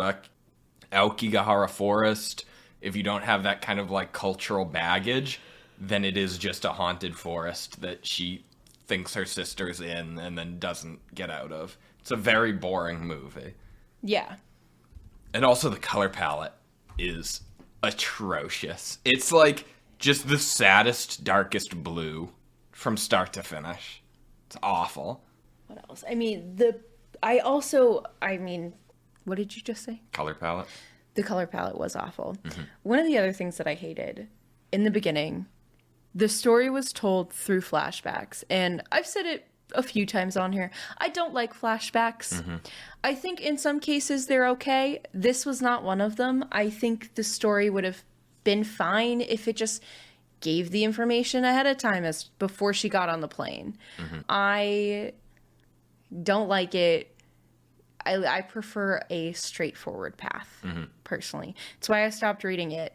Aokigahara Forest, if you don't have that kind of like cultural baggage, then it is just a haunted forest that she thinks her sister's in and then doesn't get out of. It's a very boring movie. Yeah. And also the color palette is atrocious. It's like just the saddest, darkest blue from start to finish. It's awful. What else? I mean, what did you just say? Color palette? The color palette was awful. One of the other things that I hated in the beginning, the story was told through flashbacks. And I've said it a few times on here. I don't like flashbacks. I think in some cases they're okay. This was not one of them. I think the story would have been fine if it just gave the information ahead of time as before she got on the plane. I don't like it. I prefer a straightforward path, personally. That's why I stopped reading it.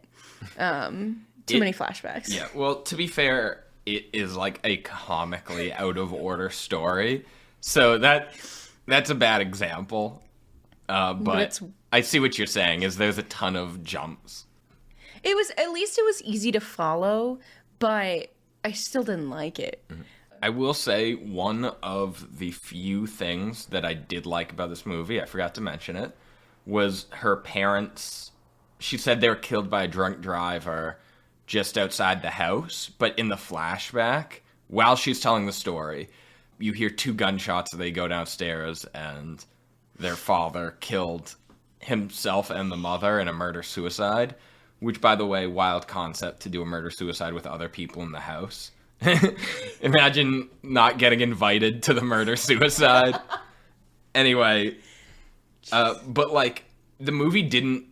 Too many flashbacks. Yeah, well, to be fair, it is like a comically out of order story. So that's a bad example. But I see what you're saying, is there's a ton of jumps. At least it was easy to follow, but I still didn't like it. I will say one of the few things that I did like about this movie, I forgot to mention it, was her parents' she said they were killed by a drunk driver just outside the house, but in the flashback, while she's telling the story, you hear 2 gunshots as they go downstairs, and their father killed himself and the mother in a murder-suicide, which, by the way, wild concept to do a murder-suicide with other people in the house. Imagine not getting invited to the murder-suicide. Anyway, but, like, the movie didn't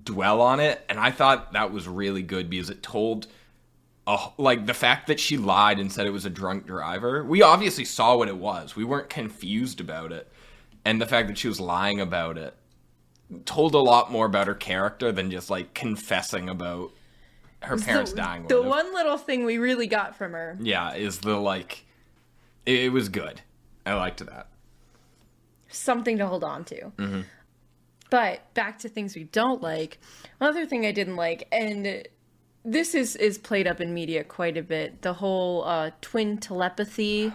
dwell on it, and I thought that was really good because it told, like, the fact that she lied and said it was a drunk driver. We obviously saw what it was. We weren't confused about it. And the fact that she was lying about it told a lot more about her character than just, like, confessing about her parents dying. The one little thing we really got from her. Yeah, is the, like, it was good. I liked that. Something to hold on to. Mm-hmm. But back to things we don't like. Another thing I didn't like, and this is played up in media quite a bit, the whole twin telepathy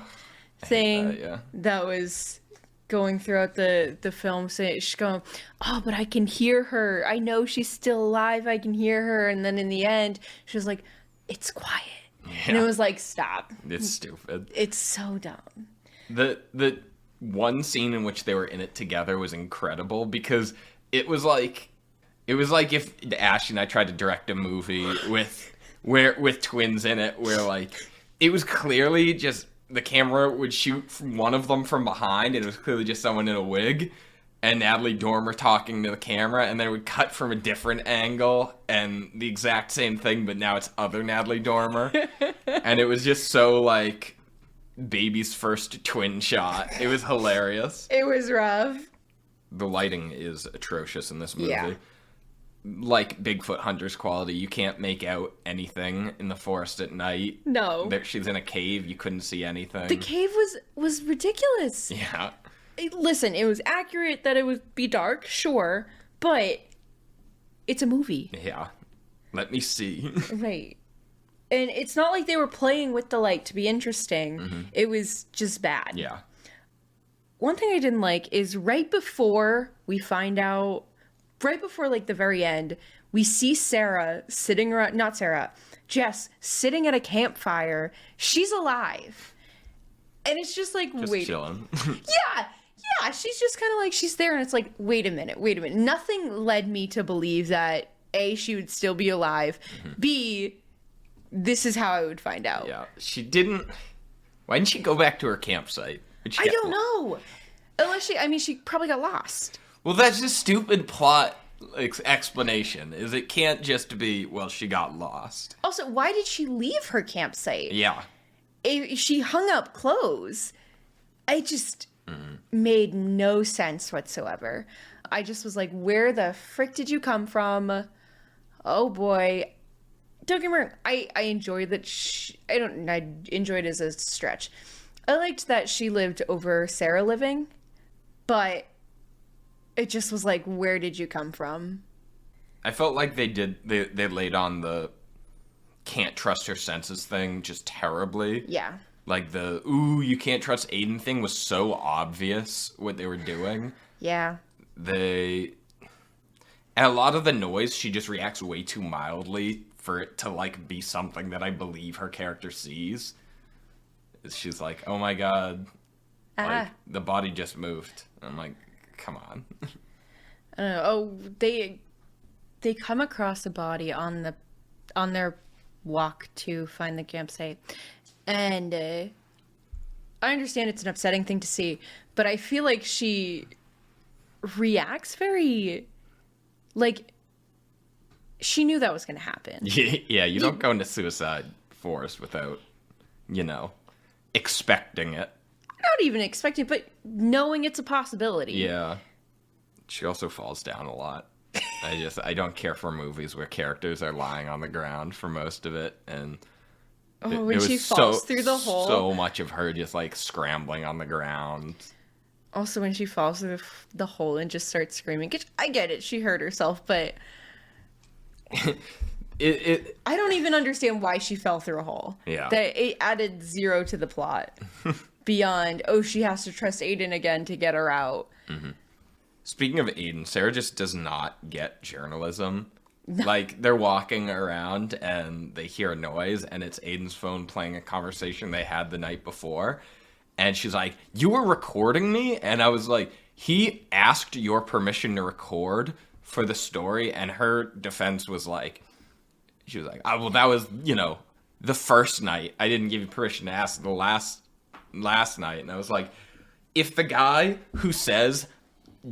thing that was going throughout the film. She's going, oh, but I can hear her. I know she's still alive. I can hear her. And then in the end, she was like, it's quiet. Yeah. And it was like, stop. It's stupid. It's so dumb. The one scene in which they were in it together was incredible because it was like if Ashley and I tried to direct a movie with twins in it, where like it was clearly just the camera would shoot one of them from behind, and it was clearly just someone in a wig, and Natalie Dormer talking to the camera, and then it would cut from a different angle, and the exact same thing, but now it's other Natalie Dormer, and it was just so like baby's first twin shot. It was hilarious. It was rough. The lighting is atrocious in this movie. Yeah. Like Bigfoot Hunters quality, you can't make out anything in the forest at night. No. She's in a cave, you couldn't see anything. The cave was ridiculous. Yeah. Listen, it was accurate that it would be dark, sure, but it's a movie. Yeah. Let me see. Right. And it's not like they were playing with the light to be interesting. Mm-hmm. It was just bad. Yeah. One thing I didn't like is right before we find out, right before like the very end, we see Sarah sitting around, not Sarah, Jess sitting at a campfire. She's alive. And it's just like, just wait. Chilling. Yeah. She's just kind of like, she's there and it's like, wait a minute. Nothing led me to believe that A, she would still be alive. Mm-hmm. B, this is how I would find out. Yeah. Why didn't she go back to her campsite? I don't know. Unless she probably got lost. Well, that's a stupid plot explanation, is it can't just be, well, she got lost. Also, why did she leave her campsite? Yeah. She hung up clothes. It just made no sense whatsoever. I just was like, where the frick did you come from? Oh boy. Don't get me wrong, I enjoyed that I enjoyed it as a stretch. I liked that she lived over Sarah living, but it just was like, where did you come from? I felt like they laid on the can't trust her senses thing just terribly. Yeah. Like you can't trust Aiden thing was so obvious what they were doing. Yeah. And a lot of the noise, she just reacts way too mildly for it to like be something that I believe her character sees. She's like, oh my god, like the body just moved. I'm like, come on. I don't know. Oh, they come across a body on their walk to find the campsite, and I understand it's an upsetting thing to see, but I feel like she reacts very like she knew that was going to happen. Yeah, you don't go into suicide forest without, expecting it. Not even expecting, but knowing it's a possibility. Yeah. She also falls down a lot. I don't care for movies where characters are lying on the ground for most of it, and when she falls through the hole. So much of her just like scrambling on the ground. Also, when she falls through the hole and just starts screaming, I get it, she hurt herself, but I don't even understand why she fell through a hole. Yeah. That it added 0 to the plot. Beyond, she has to trust Aiden again to get her out. Mm-hmm. Speaking of Aiden, Sarah just does not get journalism. Like, they're walking around and they hear a noise, and it's Aiden's phone playing a conversation they had the night before. And she's like, "You were recording me?" And I was like, "He asked your permission to record for the story." And her defense was like, she was like, "Oh, well, that was, the first night. I didn't give you permission to ask the last night." And I was like, if the guy who says,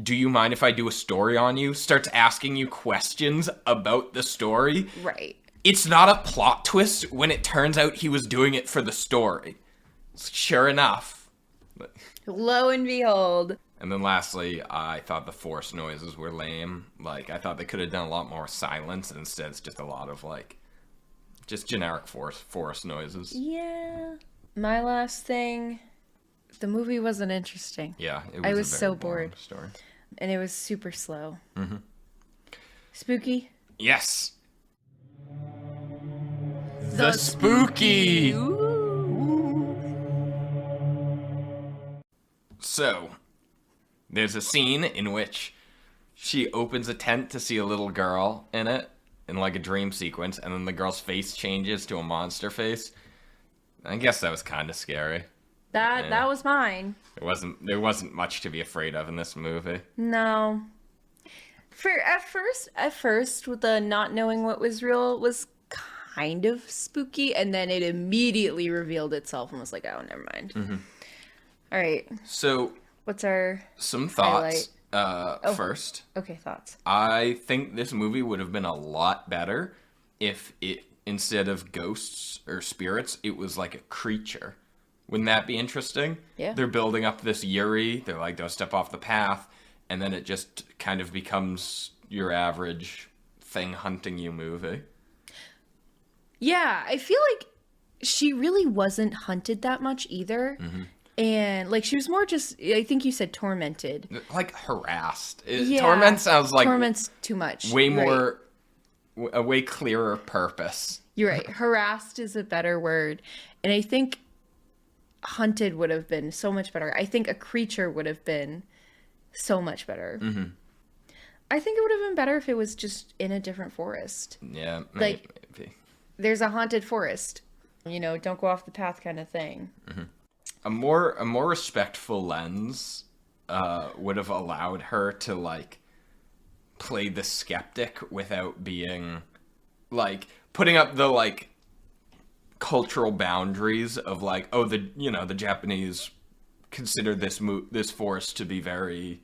"Do you mind if I do a story on you?" starts asking you questions about the story, Right. it's not a plot twist when it turns out he was doing it for the story. Sure enough. Lo and behold. And then lastly, I thought the Forrest noises were lame. Like, I thought they could have done a lot more silence. Instead, it's just a lot of, like, just generic Forrest noises. Yeah. My last thing, the movie wasn't interesting. Yeah, it was I a was very so boring bored. story. And it was super slow. Mm-hmm. Spooky? Yes! The spooky! So, there's a scene in which she opens a tent to see a little girl in it, in like a dream sequence, and then the girl's face changes to a monster face. I guess that was kind of scary. That was mine. There wasn't much to be afraid of in this movie. No. At first, with the not knowing what was real was kind of spooky, and then it immediately revealed itself and was like, oh, never mind. Mm-hmm. All right. So, what's our some thoughts first. Okay, thoughts. I think this movie would have been a lot better if it, instead of ghosts or spirits, it was like a creature. Wouldn't that be interesting? Yeah. They're building up this Yuri. They're like, don't step off the path. And then it just kind of becomes your average thing hunting you movie. Yeah, I feel like she really wasn't hunted that much either. Mm-hmm. And, like, she was more just, I think you said tormented. Like, harassed. Yeah. Torment sounds like... Torment's too much. Way more... Right. A way clearer purpose. You're right. Harassed is a better word. And I think hunted would have been so much better. I think a creature would have been so much better. Mm-hmm. I think it would have been better if it was just in a different forest. Yeah, maybe. Like, there's a haunted forest. Don't go off the path kind of thing. Mm-hmm. A more respectful lens would have allowed her to, like, play the skeptic without being, like, putting up the, like, cultural boundaries of, like, oh, the Japanese consider this forest to be very,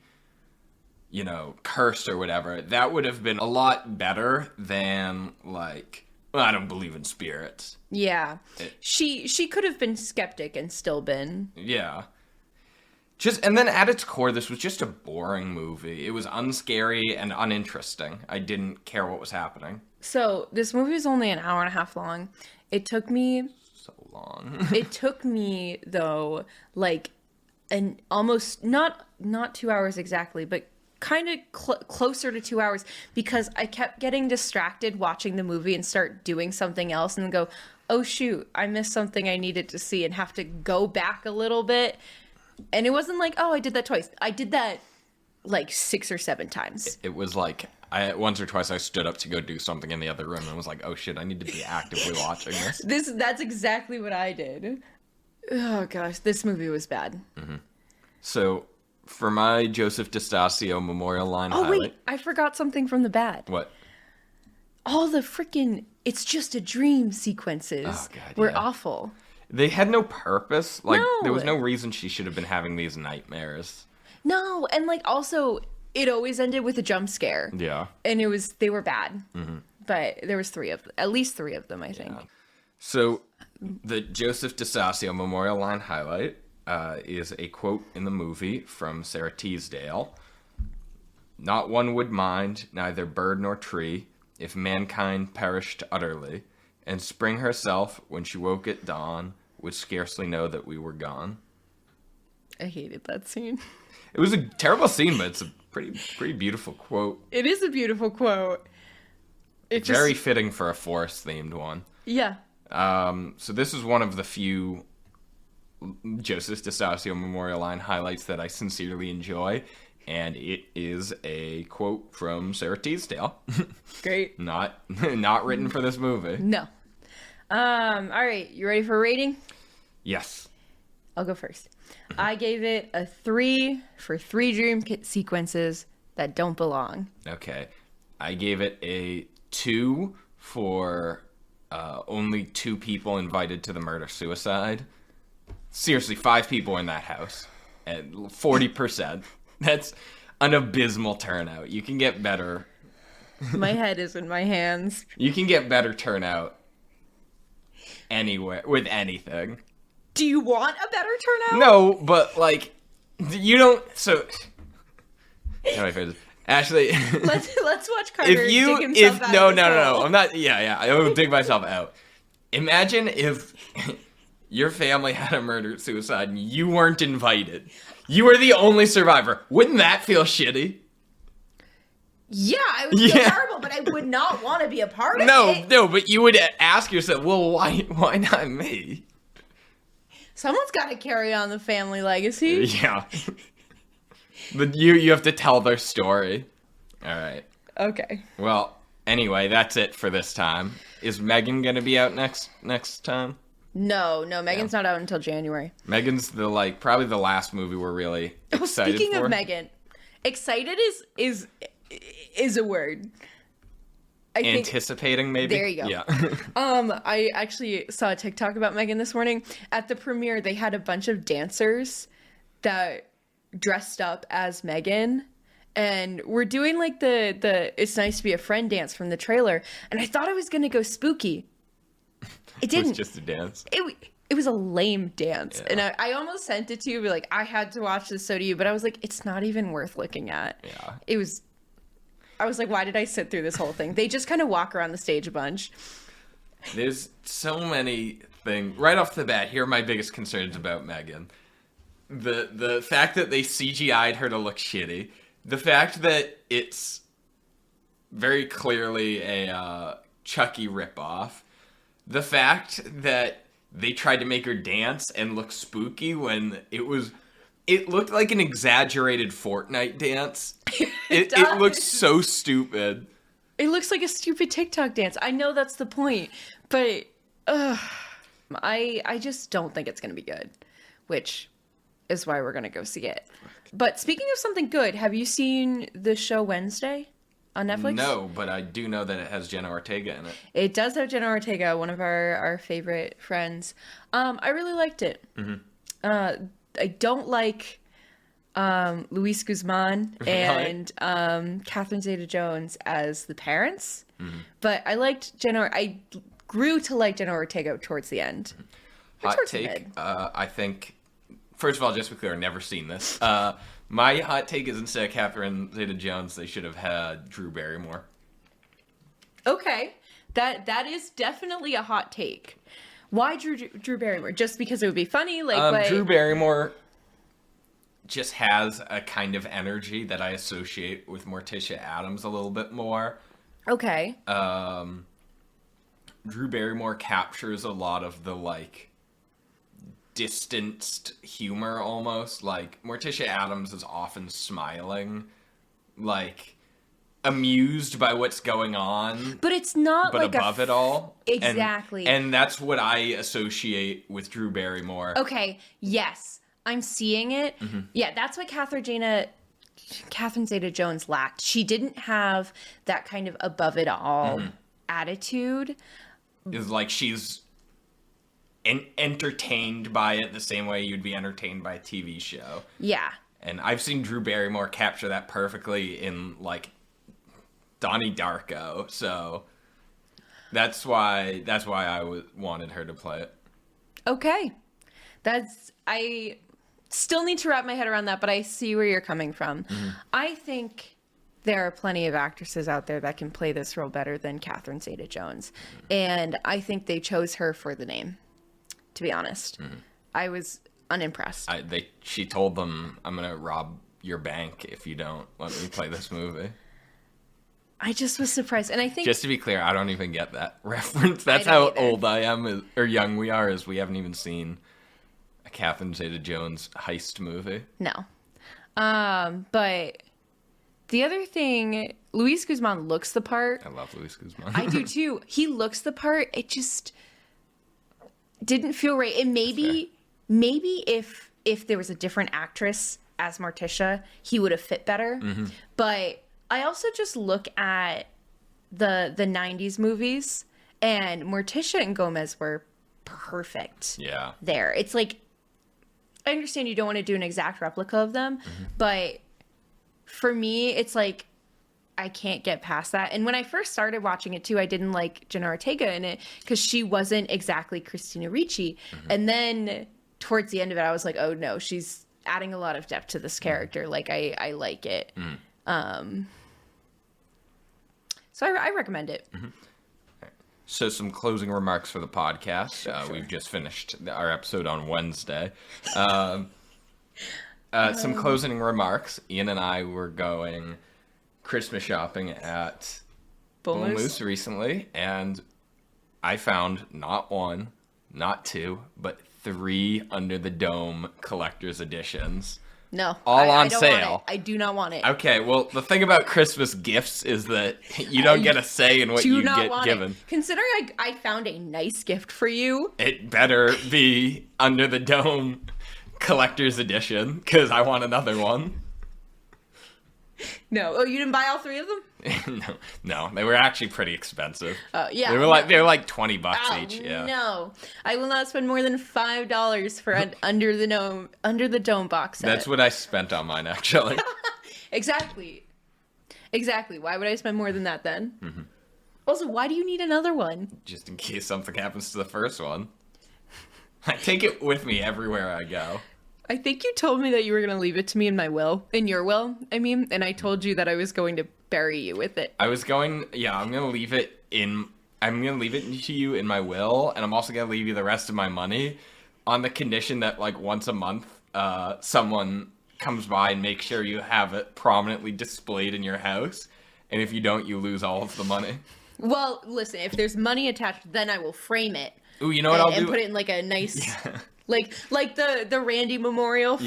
cursed or whatever. That would have been a lot better than, like, well, I don't believe in spirits. Yeah. She could have been skeptic and still been. Yeah. And then at its core, this was just a boring movie. It was unscary and uninteresting. I didn't care what was happening. So, this movie is only an hour and a half long. It took me... So long. It took me, though, like, an almost, not 2 hours exactly, but kind of closer to 2 hours, because I kept getting distracted watching the movie and start doing something else and then go, oh shoot, I missed something I needed to see, and have to go back a little bit. And it wasn't like, oh, I did that twice. I did that like 6 or 7 times. It was like, once or twice I stood up to go do something in the other room and was like, oh shit, I need to be actively watching this. That's exactly what I did. Oh gosh, this movie was bad. Mm-hmm. So, for my Joseph DeStasio Memorial Line highlight... Oh wait, I forgot something from the bad. What? All the freaking "it's just a dream" sequences were awful. They had no purpose. Like, No. There was no reason she should have been having these nightmares. No, and like also, it always ended with a jump scare. Yeah. And they were bad. Mm-hmm. But there was at least three of them, I think. Yeah. So, the Joseph DeStasio Memorial Line highlight is a quote in the movie from Sarah Teasdale. "Not one would mind, neither bird nor tree, if mankind perished utterly, and spring herself, when she woke at dawn, would scarcely know that we were gone." I hated that scene. It was a terrible scene, but it's a pretty beautiful quote. It is a beautiful quote. It's very fitting for a Forrest-themed one. Yeah. So this is one of the few Joseph DeStasio Memorial Line highlights that I sincerely enjoy. And it is a quote from Sarah Teasdale. Great. Not written for this movie. No. All right, you ready for a rating? Yes. I'll go first. I gave it a 3 for 3 dream sequences that don't belong. Okay. I gave it a 2 for only 2 people invited to the murder-suicide. Seriously, 5 people in that house. At 40%. That's an abysmal turnout. You can get better. My head is in my hands. You can get better turnout anywhere with anything. Do you want a better turnout? No, but like you don't. So how do I phrase it? Ashley, let's watch Carter dig himself out no, of this hole. I'm not. Yeah, I will dig myself out. Imagine if your family had a murder suicide and you weren't invited. You were the only survivor. Wouldn't that feel shitty? Yeah, I would feel terrible, but I would not want to be a part of it. No, but you would ask yourself, well, why not me? Someone's got to carry on the family legacy. Yeah. But you have to tell their story. All right. Okay. Well, anyway, that's it for this time. Is Megan going to be out next time? No, Megan's not out until January. Megan's probably the last movie we're really excited for. Speaking of Megan, excited is a word. Anticipating, maybe? There you go. Yeah. I actually saw a TikTok about Megan this morning. At the premiere, they had a bunch of dancers that dressed up as Megan, and we're doing like the "It's Nice to Be a Friend" dance from the trailer, and I thought I was gonna go spooky. It didn't. It was just a dance. It was a lame dance, Yeah. and I almost sent it to you, like, I had to watch this, so do you, but I was like, it's not even worth looking at. Yeah. I was like, why did I sit through this whole thing? They just kind of walk around the stage a bunch. There's so many things. Right off the bat, here are my biggest concerns about Megan. The fact that they CGI'd her to look shitty. The fact that it's very clearly a Chucky ripoff. The fact that they tried to make her dance and look spooky when it looked like an exaggerated Fortnite dance. It looks so stupid. It looks like a stupid TikTok dance. I know that's the point, but I just don't think it's going to be good, which is why we're going to go see it. But speaking of something good, have you seen the show Wednesday on Netflix? No, but I do know that it has Jenna Ortega in it. It does have Jenna Ortega, one of our favorite friends. I really liked it. Mm-hmm. I don't like Luis Guzman and Catherine Zeta-Jones as the parents, but I liked Jenna. I grew to like Jenna Ortega towards the end. Hot take. I think, first of all, just to be clear, I've never seen this. My hot take is instead of Catherine Zeta-Jones, they should have had Drew Barrymore. Okay, that is definitely a hot take. Why Drew Barrymore? Just because it would be funny? Drew Barrymore just has a kind of energy that I associate with Morticia Addams a little bit more. Okay. Drew Barrymore captures a lot of the, distanced humor almost. Morticia Addams is often smiling, amused by what's going on. But it's not but above it all. Exactly. And that's what I associate with Drew Barrymore. Okay, yes. I'm seeing it. Mm-hmm. Yeah, that's what Catherine Zeta-Jones lacked. She didn't have that kind of above it all attitude. Is she's entertained by it the same way you'd be entertained by a TV show. Yeah. And I've seen Drew Barrymore capture that perfectly in Donnie Darko. So that's why I wanted her to play it. Okay. I still need to wrap my head around that, but I see where you're coming from. Mm-hmm. I think there are plenty of actresses out there that can play this role better than Catherine Zeta-Jones. Mm-hmm. And I think they chose her for the name, to be honest. Mm-hmm. I was unimpressed. She told them, I'm going to rob your bank if you don't let me play this movie. I just was surprised. And I think... Just to be clear, I don't even get that reference. That's how old I am, or young we are, is we haven't even seen a Catherine Zeta-Jones heist movie. No. But the other thing, Luis Guzman looks the part. I love Luis Guzman. I do too. He looks the part. It just didn't feel right. And maybe if there was a different actress as Morticia, he would have fit better. Mm-hmm. But I also just look at the 90s movies, and Morticia and Gomez were perfect. Yeah. There. It's like, I understand you don't want to do an exact replica of them, but for me, it's like, I can't get past that. And when I first started watching it too, I didn't like Jenna Ortega in it because she wasn't exactly Christina Ricci. And then towards the end of it, I was like, oh no, she's adding a lot of depth to this character. Like, I like it. So I recommend it. So some closing remarks for the podcast. Sure. We've just finished our episode on Wednesday. Some closing remarks. Ian and I were going Christmas shopping at Bull Moose recently, and I found not one, not two, but 3 Under the Dome collector's editions. No. All on I don't sale. Want it. I do not want it. Okay, well, the thing about Christmas gifts is that you don't get a say in what you get given. It. Considering I found a nice gift for you. It better be Under the Dome collector's edition, because I want another one. No. Oh, you didn't buy all 3 of them? No, they were actually pretty expensive. Yeah. They were like $20 each. Yeah. No, I will not spend more than $5 for an Under the Dome box set. That's what I spent on mine, actually. Exactly. Why would I spend more than that then? Also, why do you need another one? Just in case something happens to the first one. I take it with me everywhere I go. I think you told me that you were going to leave it to me in your will, and I told you that I was going to bury you with it. I'm going to leave it to you in my will, and I'm also going to leave you the rest of my money on the condition that, like, once a month, someone comes by and makes sure you have it prominently displayed in your house, and if you don't, you lose all of the money. Well, listen, if there's money attached, then I will frame it. Ooh, you know what I'll do? And put it in, like, a nice... Yeah. Like the Randy Memorial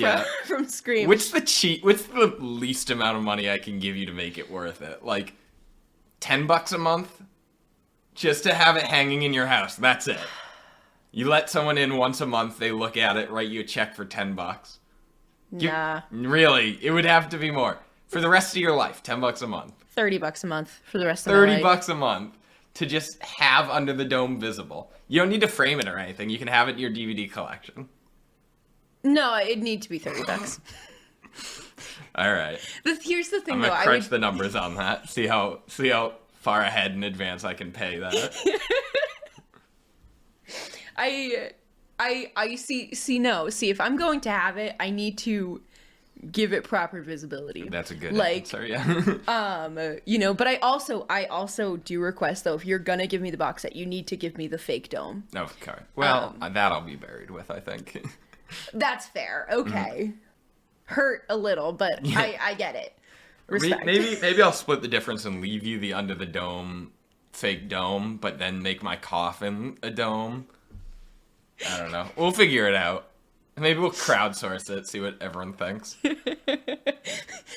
from Scream. What's the least amount of money I can give you to make it worth it? Like $10 a month? Just to have it hanging in your house. That's it. You let someone in once a month, they look at it, write you a check for $10. Nah. Really, it would have to be more. For the rest of your life, $10 a month. $30 a month for the rest of my life. $30 a month to just have Under the Dome visible. You don't need to frame it or anything. You can have it in your DVD collection. No, it'd need to be $30. All right. Here's the thing, I'm gonna crunch the numbers on that. See how far ahead in advance I can pay that. See, if I'm going to have it, I need to give it proper visibility. That's a good answer, yeah. But I also do request, though, if you're gonna give me the box set, you need to give me the fake dome. Okay. Well, that I'll be buried with, I think. That's fair. Okay. Hurt a little, but yeah. I get it. Respect. Maybe I'll split the difference and leave you the Under the Dome fake dome, but then make my coffin a dome. I don't know. We'll figure it out. Maybe we'll crowdsource it, see what everyone thinks.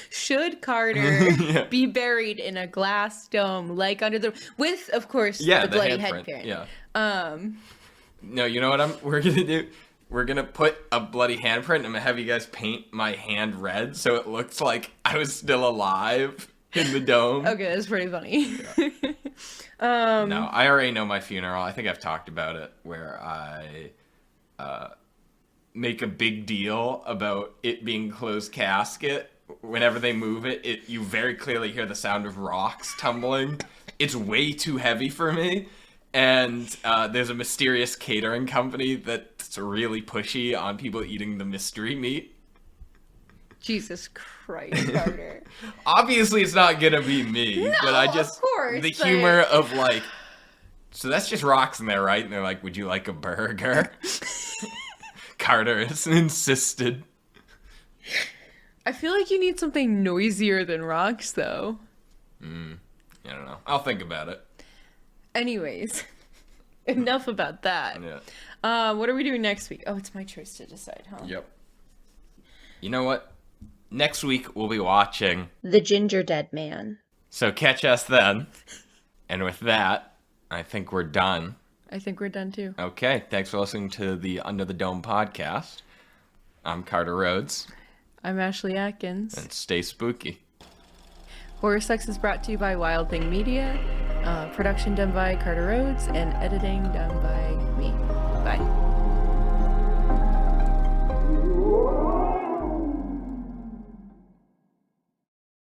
Should Carter be buried in a glass dome like with, of course, the bloody headprint? Yeah. No, you know what we're gonna do? We're gonna put a bloody handprint, and I'm gonna have you guys paint my hand red so it looks like I was still alive in the dome. Okay, that's pretty funny. Yeah. No, I already know my funeral. I think I've talked about it, where I make a big deal about it being closed casket. Whenever they move it, you very clearly hear the sound of rocks tumbling. It's way too heavy for me. And there's a mysterious catering company that's really pushy on people eating the mystery meat. Jesus Christ, Carter. Obviously, it's not gonna be me, no, but I just... of course, the humor of, like... So that's just rocks in there, right? And they're like, would you like a burger? Carter has insisted. I feel like you need something noisier than rocks, though. I don't know. I'll think about it. Anyways, enough about that. Yeah. What are we doing next week? Oh, it's my choice to decide, huh? Yep. You know what? Next week, we'll be watching. The Ginger Dead Man. So catch us then. And with that, I think we're done. I think we're done too. Okay, thanks for listening to the Under the Dome podcast. I'm Carter Rhodes. I'm Ashley Atkins. And stay spooky. Horror Sex is brought to you by Wild Thing Media. Production done by Carter Rhodes and editing done by me. Bye.